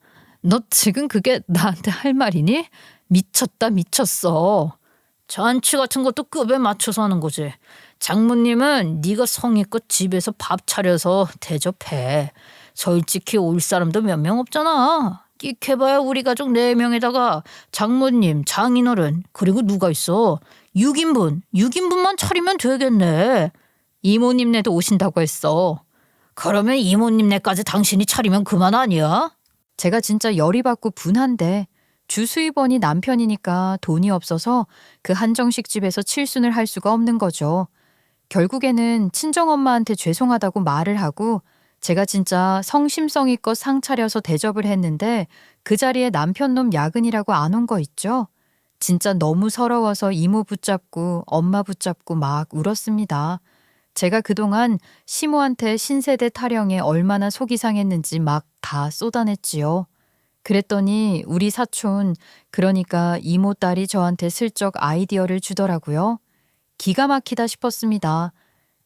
너 지금 그게 나한테 할 말이니? 미쳤다 미쳤어. 잔치 같은 것도 급에 맞춰서 하는 거지. 장모님은 네가 성의껏 집에서 밥 차려서 대접해. 솔직히 올 사람도 몇 명 없잖아. 끽해봐야 우리 가족 4명에다가 장모님, 장인어른 그리고 누가 있어. 6인분만 차리면 되겠네. 이모님네도 오신다고 했어. 그러면 이모님네까지 당신이 차리면 그만 아니야? 제가 진짜 열이 받고 분한데 주 수입원이 남편이니까 돈이 없어서 그 한정식 집에서 칠순을 할 수가 없는 거죠. 결국에는 친정엄마한테 죄송하다고 말을 하고 제가 진짜 성심성의껏 상 차려서 대접을 했는데 그 자리에 남편놈 야근이라고 안 온 거 있죠? 진짜 너무 서러워서 이모 붙잡고 엄마 붙잡고 막 울었습니다. 제가 그동안 시모한테 신세대 타령에 얼마나 속이 상했는지 막 다 쏟아냈지요. 그랬더니 우리 사촌, 그러니까 이모 딸이 저한테 슬쩍 아이디어를 주더라고요. 기가 막히다 싶었습니다.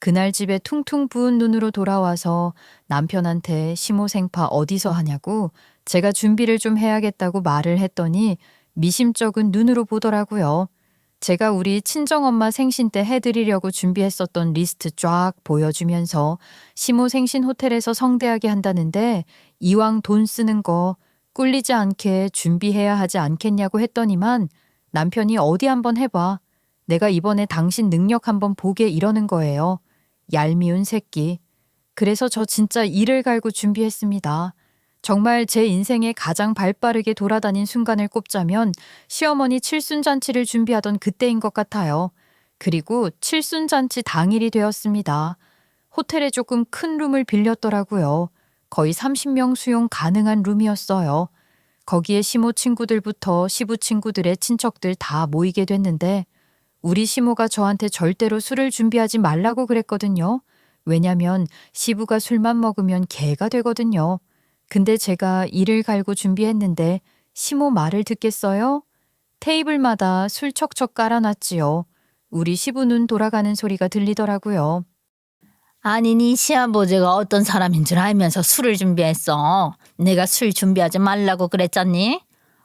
그날 집에 퉁퉁 부은 눈으로 돌아와서 남편한테 시모 생파 어디서 하냐고 제가 준비를 좀 해야겠다고 말을 했더니 미심쩍은 눈으로 보더라고요. 제가 우리 친정엄마 생신 때 해드리려고 준비했었던 리스트 쫙 보여주면서 시모 생신 호텔에서 성대하게 한다는데 이왕 돈 쓰는 거 꿀리지 않게 준비해야 하지 않겠냐고 했더니만 남편이 어디 한번 해봐. 내가 이번에 당신 능력 한번 보게 이러는 거예요. 얄미운 새끼. 그래서 저 진짜 이를 갈고 준비했습니다. 정말 제 인생에 가장 발빠르게 돌아다닌 순간을 꼽자면 시어머니 칠순잔치를 준비하던 그때인 것 같아요. 그리고 칠순잔치 당일이 되었습니다. 호텔에 조금 큰 룸을 빌렸더라고요. 거의 30명 수용 가능한 룸이었어요. 거기에 시모 친구들부터 시부 친구들의 친척들 다 모이게 됐는데 우리 시모가 저한테 절대로 술을 준비하지 말라고 그랬거든요. 왜냐면 시부가 술만 먹으면 개가 되거든요. 근데 제가 이를 갈고 준비했는데 시모 말을 듣겠어요? 테이블마다 술 척척 깔아놨지요. 우리 시부 눈 돌아가는 소리가 들리더라고요. 아니 네 시아버지가 어떤 사람인 줄 알면서 술을 준비했어. 내가 술 준비하지 말라고 그랬잖니?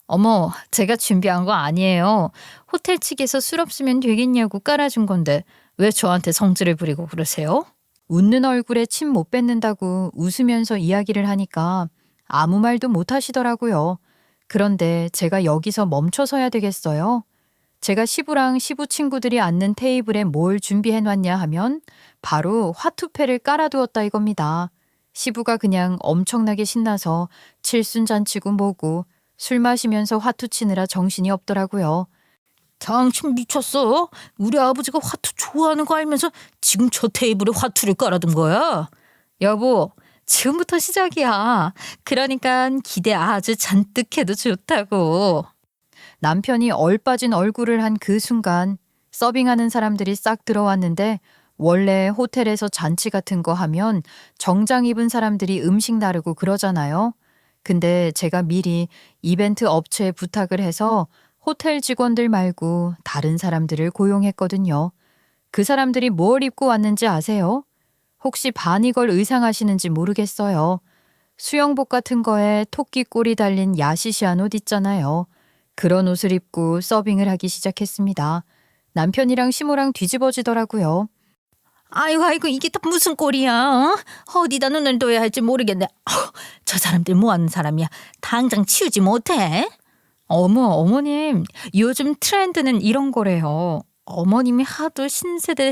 어머, 제가 준비한 거 아니에요. 호텔 측에서 술 없으면 되겠냐고 깔아준 건데 왜 저한테 성질을 부리고 그러세요? 웃는 얼굴에 침 못 뱉는다고 웃으면서 이야기를 하니까 아무 말도 못 하시더라고요. 그런데 제가 여기서 멈춰서야 되겠어요? 제가 시부랑 시부 친구들이 앉는 테이블에 뭘 준비해놨냐 하면 바로 화투패를 깔아두었다 이겁니다. 시부가 그냥 엄청나게 신나서 칠순잔치고 뭐고 술 마시면서 화투 치느라 정신이 없더라고요. 당신 미쳤어? 우리 아버지가 화투 좋아하는 거 알면서 지금 저 테이블에 화투를 깔아둔 거야? 여보, 지금부터 시작이야. 그러니까 기대 아주 잔뜩 해도 좋다고. 남편이 얼빠진 얼굴을 한 그 순간 서빙하는 사람들이 싹 들어왔는데 원래 호텔에서 잔치 같은 거 하면 정장 입은 사람들이 음식 나르고 그러잖아요. 근데 제가 미리 이벤트 업체에 부탁을 해서 호텔 직원들 말고 다른 사람들을 고용했거든요. 그 사람들이 뭘 입고 왔는지 아세요? 혹시 바니걸 의상 하시는지 모르겠어요. 수영복 같은 거에 토끼 꼬리 달린 야시시한 옷 있잖아요. 그런 옷을 입고 서빙을 하기 시작했습니다. 남편이랑 시모랑 뒤집어지더라고요. 아이고 이게 다 무슨 꼴이야? 어? 어디다 눈을 둬야 할지 모르겠네. 저 사람들 뭐 하는 사람이야? 당장 치우지 못해? 어머님, 요즘 트렌드는 이런 거래요. 어머님이 하도 신세대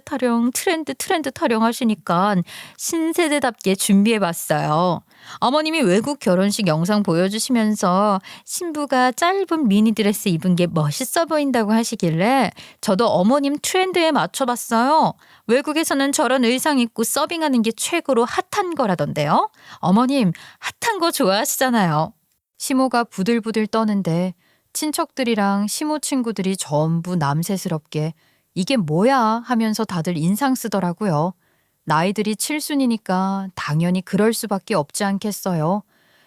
타령, 트렌드 타령 하시니까 신세대답게 준비해봤어요. 어머님이 외국 결혼식 영상 보여주시면서 신부가 짧은 미니드레스 입은 게 멋있어 보인다고 하시길래 저도 어머님 트렌드에 맞춰봤어요. 외국에서는 저런 의상 입고 서빙하는 게 최고로 핫한 거라던데요. 어머님, 핫한 거 좋아하시잖아요. 시모가 부들부들 떠는데 친척들이랑 시모 친구들이 전부 남새스럽게 이게 뭐야 하면서 다들 인상 쓰더라고요. 나이들이 칠순이니까 당연히 그럴 수밖에 없지 않겠어요.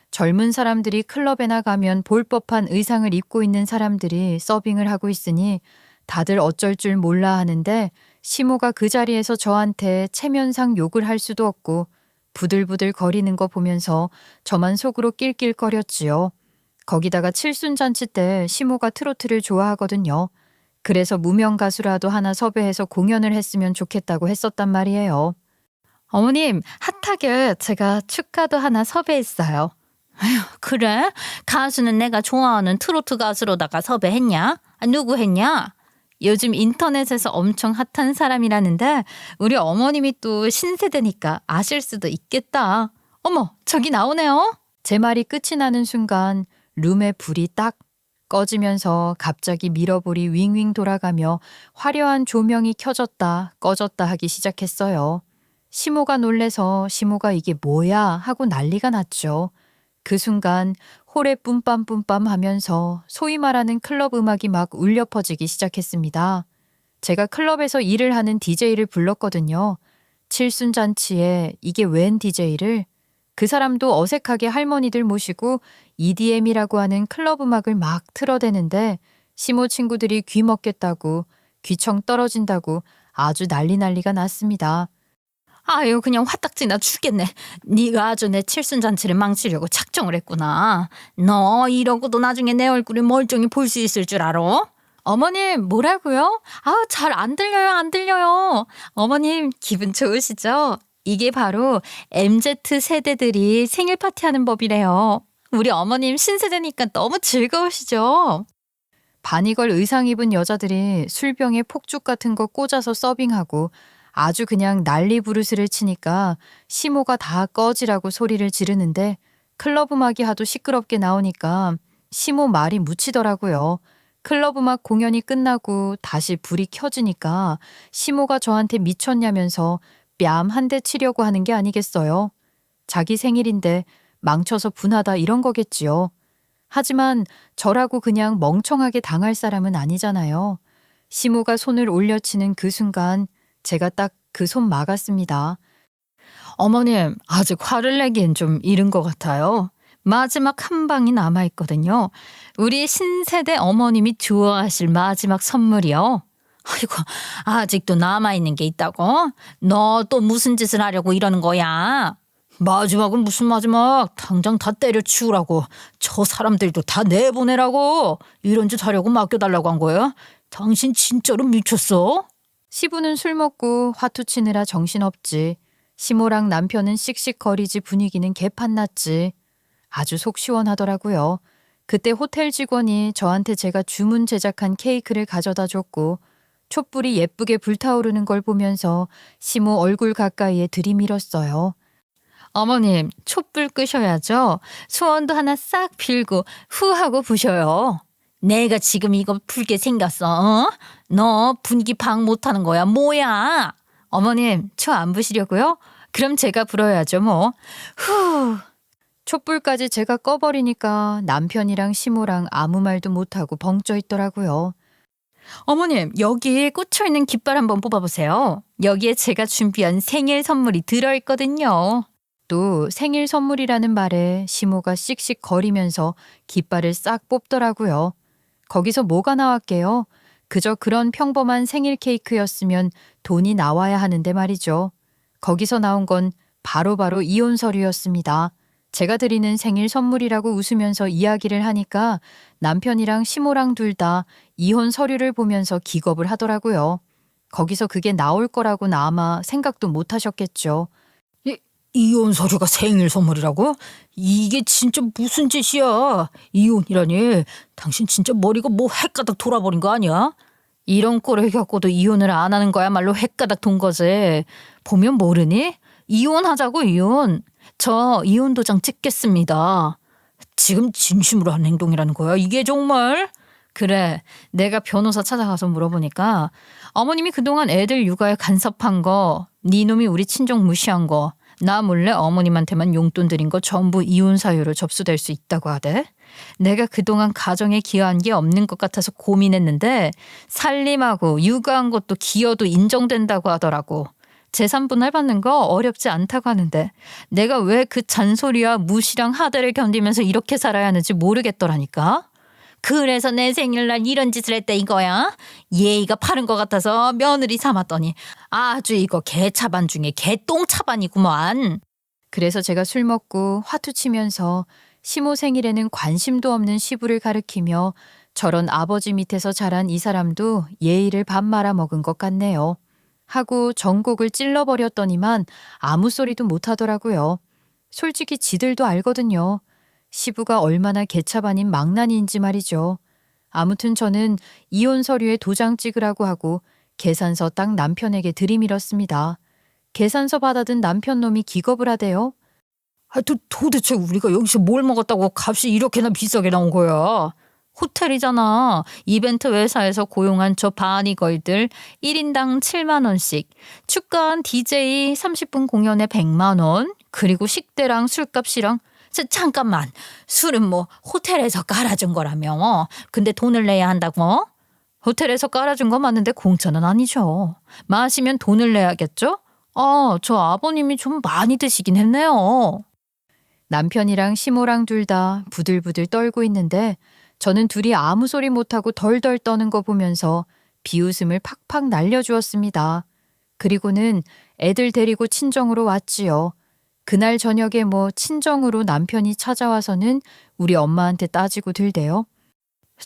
젊은 사람들이 클럽에나 가면 볼 법한 의상을 입고 있는 사람들이 서빙을 하고 있으니 다들 어쩔 줄 몰라 하는데 시모가 그 자리에서 저한테 체면상 욕을 할 수도 없고 부들부들 거리는 거 보면서 저만 속으로 낄낄거렸지요. 거기다가 칠순잔치 때 시모가 트로트를 좋아하거든요. 그래서 무명 가수라도 하나 섭외해서 공연을 했으면 좋겠다고 했었단 말이에요. 어머님, 핫하게 제가 축가도 하나 섭외했어요. 그래? 가수는 내가 좋아하는 트로트 가수로다가 섭외했냐? 누구 했냐? 요즘 인터넷에서 엄청 핫한 사람이라는데 우리 어머님이 또 신세대니까 아실 수도 있겠다. 어머, 저기 나오네요. 제 말이 끝이 나는 순간 룸의 불이 딱 꺼지면서 갑자기 미러볼이 윙윙 돌아가며 화려한 조명이 켜졌다 꺼졌다 하기 시작했어요. 시모가 놀래서 시모가 이게 뭐야 하고 난리가 났죠. 그 순간 홀에 뿜빰뿜빰 하면서 소위 말하는 클럽 음악이 막 울려 퍼지기 시작했습니다. 제가 클럽에서 일을 하는 DJ를 불렀거든요. 칠순잔치에 이게 웬 DJ를? 그 사람도 어색하게 할머니들 모시고 EDM이라고 하는 클럽 음악을 막 틀어대는데 시모 친구들이 귀 먹겠다고 귀청 떨어진다고 아주 난리가 났습니다. 아유 그냥 화딱지나 죽겠네. 네가 아주 내 칠순잔치를 망치려고 작정을 했구나. 너 이러고도 나중에 내 얼굴을 멀쩡히 볼 수 있을 줄 알아? 어머님 뭐라고요? 아우 잘 안 들려요. 어머님 기분 좋으시죠? 이게 바로 MZ 세대들이 생일 파티하는 법이래요. 우리 어머님 신세대니까 너무 즐거우시죠? 바니걸 의상 입은 여자들이 술병에 폭죽 같은 거 꽂아서 서빙하고 아주 그냥 난리 부르스를 치니까 시모가 다 꺼지라고 소리를 지르는데 클럽 음악이 하도 시끄럽게 나오니까 시모 말이 묻히더라고요. 클럽 음악 공연이 끝나고 다시 불이 켜지니까 시모가 저한테 미쳤냐면서 뺨 한 대 치려고 하는 게 아니겠어요. 자기 생일인데 망쳐서 분하다 이런 거겠지요. 하지만 저라고 그냥 멍청하게 당할 사람은 아니잖아요. 시모가 손을 올려치는 그 순간 제가 딱 그 손 막았습니다. 어머님, 아직 화를 내기엔 좀 이른 것 같아요. 마지막 한 방이 남아있거든요. 우리 신세대 어머님이 좋아하실 마지막 선물이요. 아이고 아직도 남아있는 게 있다고? 너 또 무슨 짓을 하려고 이러는 거야? 마지막은 무슨 마지막? 당장 다 때려치우라고. 저 사람들도 다 내보내라고. 이런 짓 하려고 맡겨달라고 한 거예요? 당신 진짜로 미쳤어? 시부는 술 먹고 화투 치느라 정신없지. 시모랑 남편은 씩씩거리지 분위기는 개판났지. 아주 속 시원하더라고요. 그때 호텔 직원이 저한테 제가 주문 제작한 케이크를 가져다 줬고 촛불이 예쁘게 불타오르는 걸 보면서 시모 얼굴 가까이에 들이밀었어요. 어머님, 촛불 끄셔야죠. 소원도 하나 싹 빌고 후 하고 부셔요. 내가 지금 이거 불게 생겼어. 어? 너 분위기 방 못하는 거야 뭐야? 어머님, 초 안 부시려고요? 그럼 제가 불어야죠 뭐. 후. 촛불까지 제가 꺼버리니까 남편이랑 시모랑 아무 말도 못하고 벙쪄 있더라고요. 어머님, 여기에 꽂혀있는 깃발 한번 뽑아보세요. 여기에 제가 준비한 생일 선물이 들어있거든요. 또 생일 선물이라는 말에 시모가 씩씩 거리면서 깃발을 싹 뽑더라고요. 거기서 뭐가 나왔게요? 그저 그런 평범한 생일 케이크였으면 돈이 나와야 하는데 말이죠. 거기서 나온 건 바로 이혼 서류였습니다. 제가 드리는 생일 선물이라고 웃으면서 이야기를 하니까 남편이랑 시모랑 둘 다 이혼 서류를 보면서 기겁을 하더라고요. 거기서 그게 나올 거라고는 아마 생각도 못 하셨겠죠. 이혼 서류가 생일 선물이라고? 이게 진짜 무슨 짓이야? 이혼이라니. 당신 진짜 머리가 뭐 헷가닥 돌아버린 거 아니야? 이런 꼴을 겪고도 이혼을 안 하는 거야말로 헷가닥 돈 거지. 보면 모르니? 이혼하자고 이혼. 저 이혼 도장 찍겠습니다. 지금 진심으로 한 행동이라는 거야? 이게 정말? 그래, 내가 변호사 찾아가서 물어보니까 어머님이 그동안 애들 육아에 간섭한 거, 네 놈이 우리 친정 무시한 거, 나 몰래 어머님한테만 용돈 드린 거 전부 이혼 사유로 접수될 수 있다고 하대. 내가 그동안 가정에 기여한 게 없는 것 같아서 고민했는데 살림하고 육아한 것도 기여도 인정된다고 하더라고. 재산 분할 받는 거 어렵지 않다고 하는데 내가 왜 그 잔소리와 무시랑 하대를 견디면서 이렇게 살아야 하는지 모르겠더라니까. 그래서 내 생일날 이런 짓을 했다 이거야? 예의가 바른 것 같아서 며느리 삼았더니 아주 이거 개차반 중에 개똥차반이구만. 그래서 제가 술 먹고 화투 치면서 시모 생일에는 관심도 없는 시부를 가리키며 저런 아버지 밑에서 자란 이 사람도 예의를 밥 말아 먹은 것 같네요. 하고 전곡을 찔러버렸더니만 아무 소리도 못하더라고요. 솔직히 지들도 알거든요. 시부가 얼마나 개차반인 망나니인지 말이죠. 아무튼 저는 이혼 서류에 도장 찍으라고 하고 계산서 딱 남편에게 들이밀었습니다. 계산서 받아든 남편 놈이 기겁을 하대요. 도대체 우리가 여기서 뭘 먹었다고 값이 이렇게나 비싸게 나온 거야? 호텔이잖아. 이벤트 회사에서 고용한 저 바니걸들 1인당 7만 원씩, 축가한 DJ 30분 공연에 100만 원, 그리고 식대랑 술값이랑 잠깐만, 술은 뭐 호텔에서 깔아준 거라며. 근데 돈을 내야 한다고? 호텔에서 깔아준 거 맞는데 공짜는 아니죠. 마시면 돈을 내야겠죠? 저 아버님이 좀 많이 드시긴 했네요. 남편이랑 시모랑 둘 다 부들부들 떨고 있는데 저는 둘이 아무 소리 못하고 덜덜 떠는 거 보면서 비웃음을 팍팍 날려주었습니다. 그리고는 애들 데리고 친정으로 왔지요. 그날 저녁에 뭐 친정으로 남편이 찾아와서는 우리 엄마한테 따지고 들대요.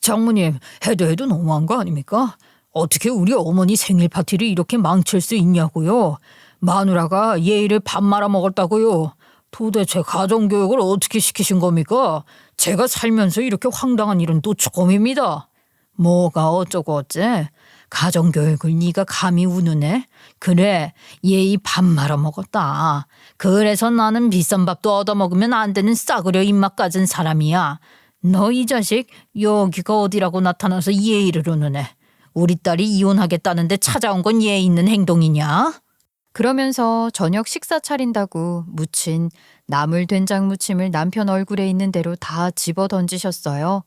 장모님, 해도 너무한 거 아닙니까? 어떻게 우리 어머니 생일 파티를 이렇게 망칠 수 있냐고요? 마누라가 예의를 밥 말아 먹었다고요? 도대체 가정교육을 어떻게 시키신 겁니까? 제가 살면서 이렇게 황당한 일은 또 처음입니다. 뭐가 어쩌고 어째? 가정교육을 네가 감히 우느네? 그래, 예의 밥 말아 먹었다. 그래서 나는 비싼 밥도 얻어먹으면 안 되는 싸구려 입맛 가진 사람이야. 너 이 자식 여기가 어디라고 나타나서 예의를 우느네. 우리 딸이 이혼하겠다는데 찾아온 건 예의 있는 행동이냐? 그러면서 저녁 식사 차린다고 무친 나물 된장 무침을 남편 얼굴에 있는 대로 다 집어 던지셨어요.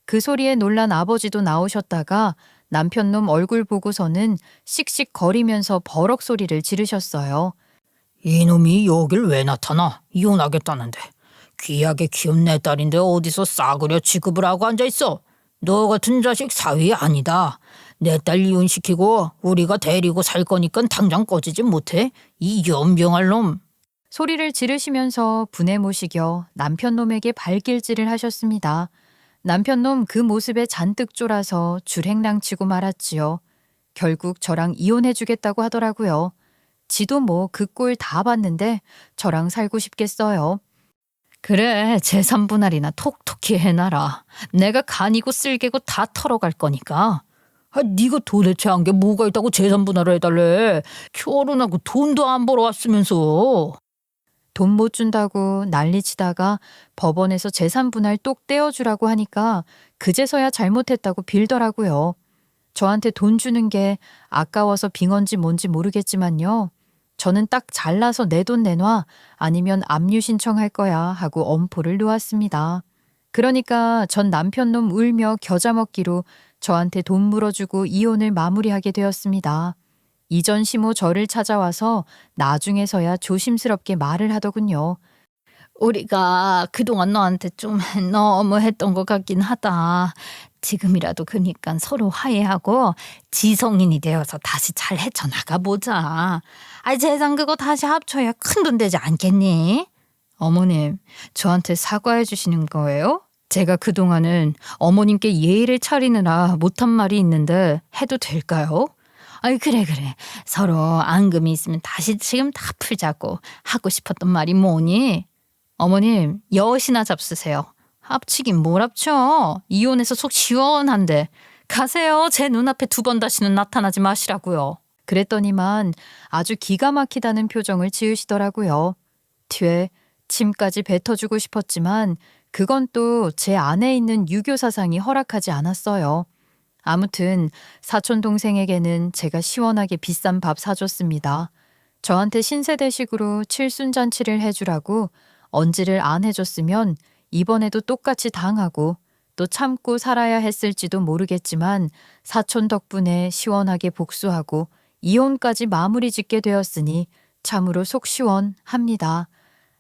그 소리에 놀란 아버지도 나오셨다가 남편 놈 얼굴 보고서는 씩씩거리면서 버럭 소리를 지르셨어요. 이놈이 여길 왜 나타나? 이혼하겠다는데. 귀하게 키운 내 딸인데 어디서 싸구려 취급을 하고 앉아있어? 너 같은 자식 사위 아니다. 내 딸 이혼시키고 우리가 데리고 살 거니까 당장 꺼지지 못해? 이 연병할 놈. 소리를 지르시면서 분에 모시겨 남편 놈에게 발길질을 하셨습니다. 남편 놈 그 모습에 잔뜩 쫄아서 줄행랑치고 말았지요. 결국 저랑 이혼해주겠다고 하더라고요. 지도 뭐 그 꼴 다 봤는데 저랑 살고 싶겠어요. 그래, 재산 분할이나 톡톡히 해놔라. 내가 간이고 쓸개고 다 털어갈 거니까. 네가 도대체 한 게 뭐가 있다고 재산 분할을 해달래? 결혼하고 돈도 안 벌어왔으면서. 돈 못 준다고 난리치다가 법원에서 재산 분할 똑 떼어주라고 하니까 그제서야 잘못했다고 빌더라고요. 저한테 돈 주는 게 아까워서 빙언지 뭔지 모르겠지만요. 저는 딱 잘라서 내 돈 내놔 아니면 압류 신청할 거야 하고 엄포를 놓았습니다. 그러니까 전 남편 놈 울며 겨자 먹기로 저한테 돈 물어주고 이혼을 마무리하게 되었습니다. 이전 시모 저를 찾아와서 나중에서야 조심스럽게 말을 하더군요. 우리가 그동안 너한테 좀 너무 했던 것 같긴 하다. 지금이라도 그니까 서로 화해하고 지성인이 되어서 다시 잘 헤쳐나가 보자. 재산 그거 다시 합쳐야 큰 돈 되지 않겠니? 어머님, 저한테 사과해 주시는 거예요? 제가 그동안은 어머님께 예의를 차리느라 못한 말이 있는데 해도 될까요? 아이 그래. 서로 앙금이 있으면 다시 지금 다 풀자고 하고 싶었던 말이 뭐니? 어머님, 여엇이나 잡수세요. 합치긴 뭘 합쳐. 이혼해서 속 시원한데. 가세요. 제 눈앞에 2번 다시는 나타나지 마시라고요. 그랬더니만 아주 기가 막히다는 표정을 지으시더라고요. 뒤에 침까지 뱉어주고 싶었지만 그건 또 제 안에 있는 유교 사상이 허락하지 않았어요. 아무튼 사촌 동생에게는 제가 시원하게 비싼 밥 사줬습니다. 저한테 신세대식으로 칠순잔치를 해주라고 언지를 안 해줬으면 이번에도 똑같이 당하고 또 참고 살아야 했을지도 모르겠지만 사촌 덕분에 시원하게 복수하고 이혼까지 마무리 짓게 되었으니 참으로 속 시원합니다.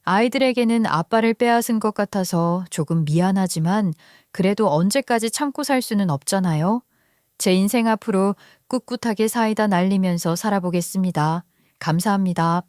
아이들에게는 아빠를 빼앗은 것 같아서 조금 미안하지만 그래도 언제까지 참고 살 수는 없잖아요. 제 인생 앞으로 꿋꿋하게 사이다 날리면서 살아보겠습니다. 감사합니다.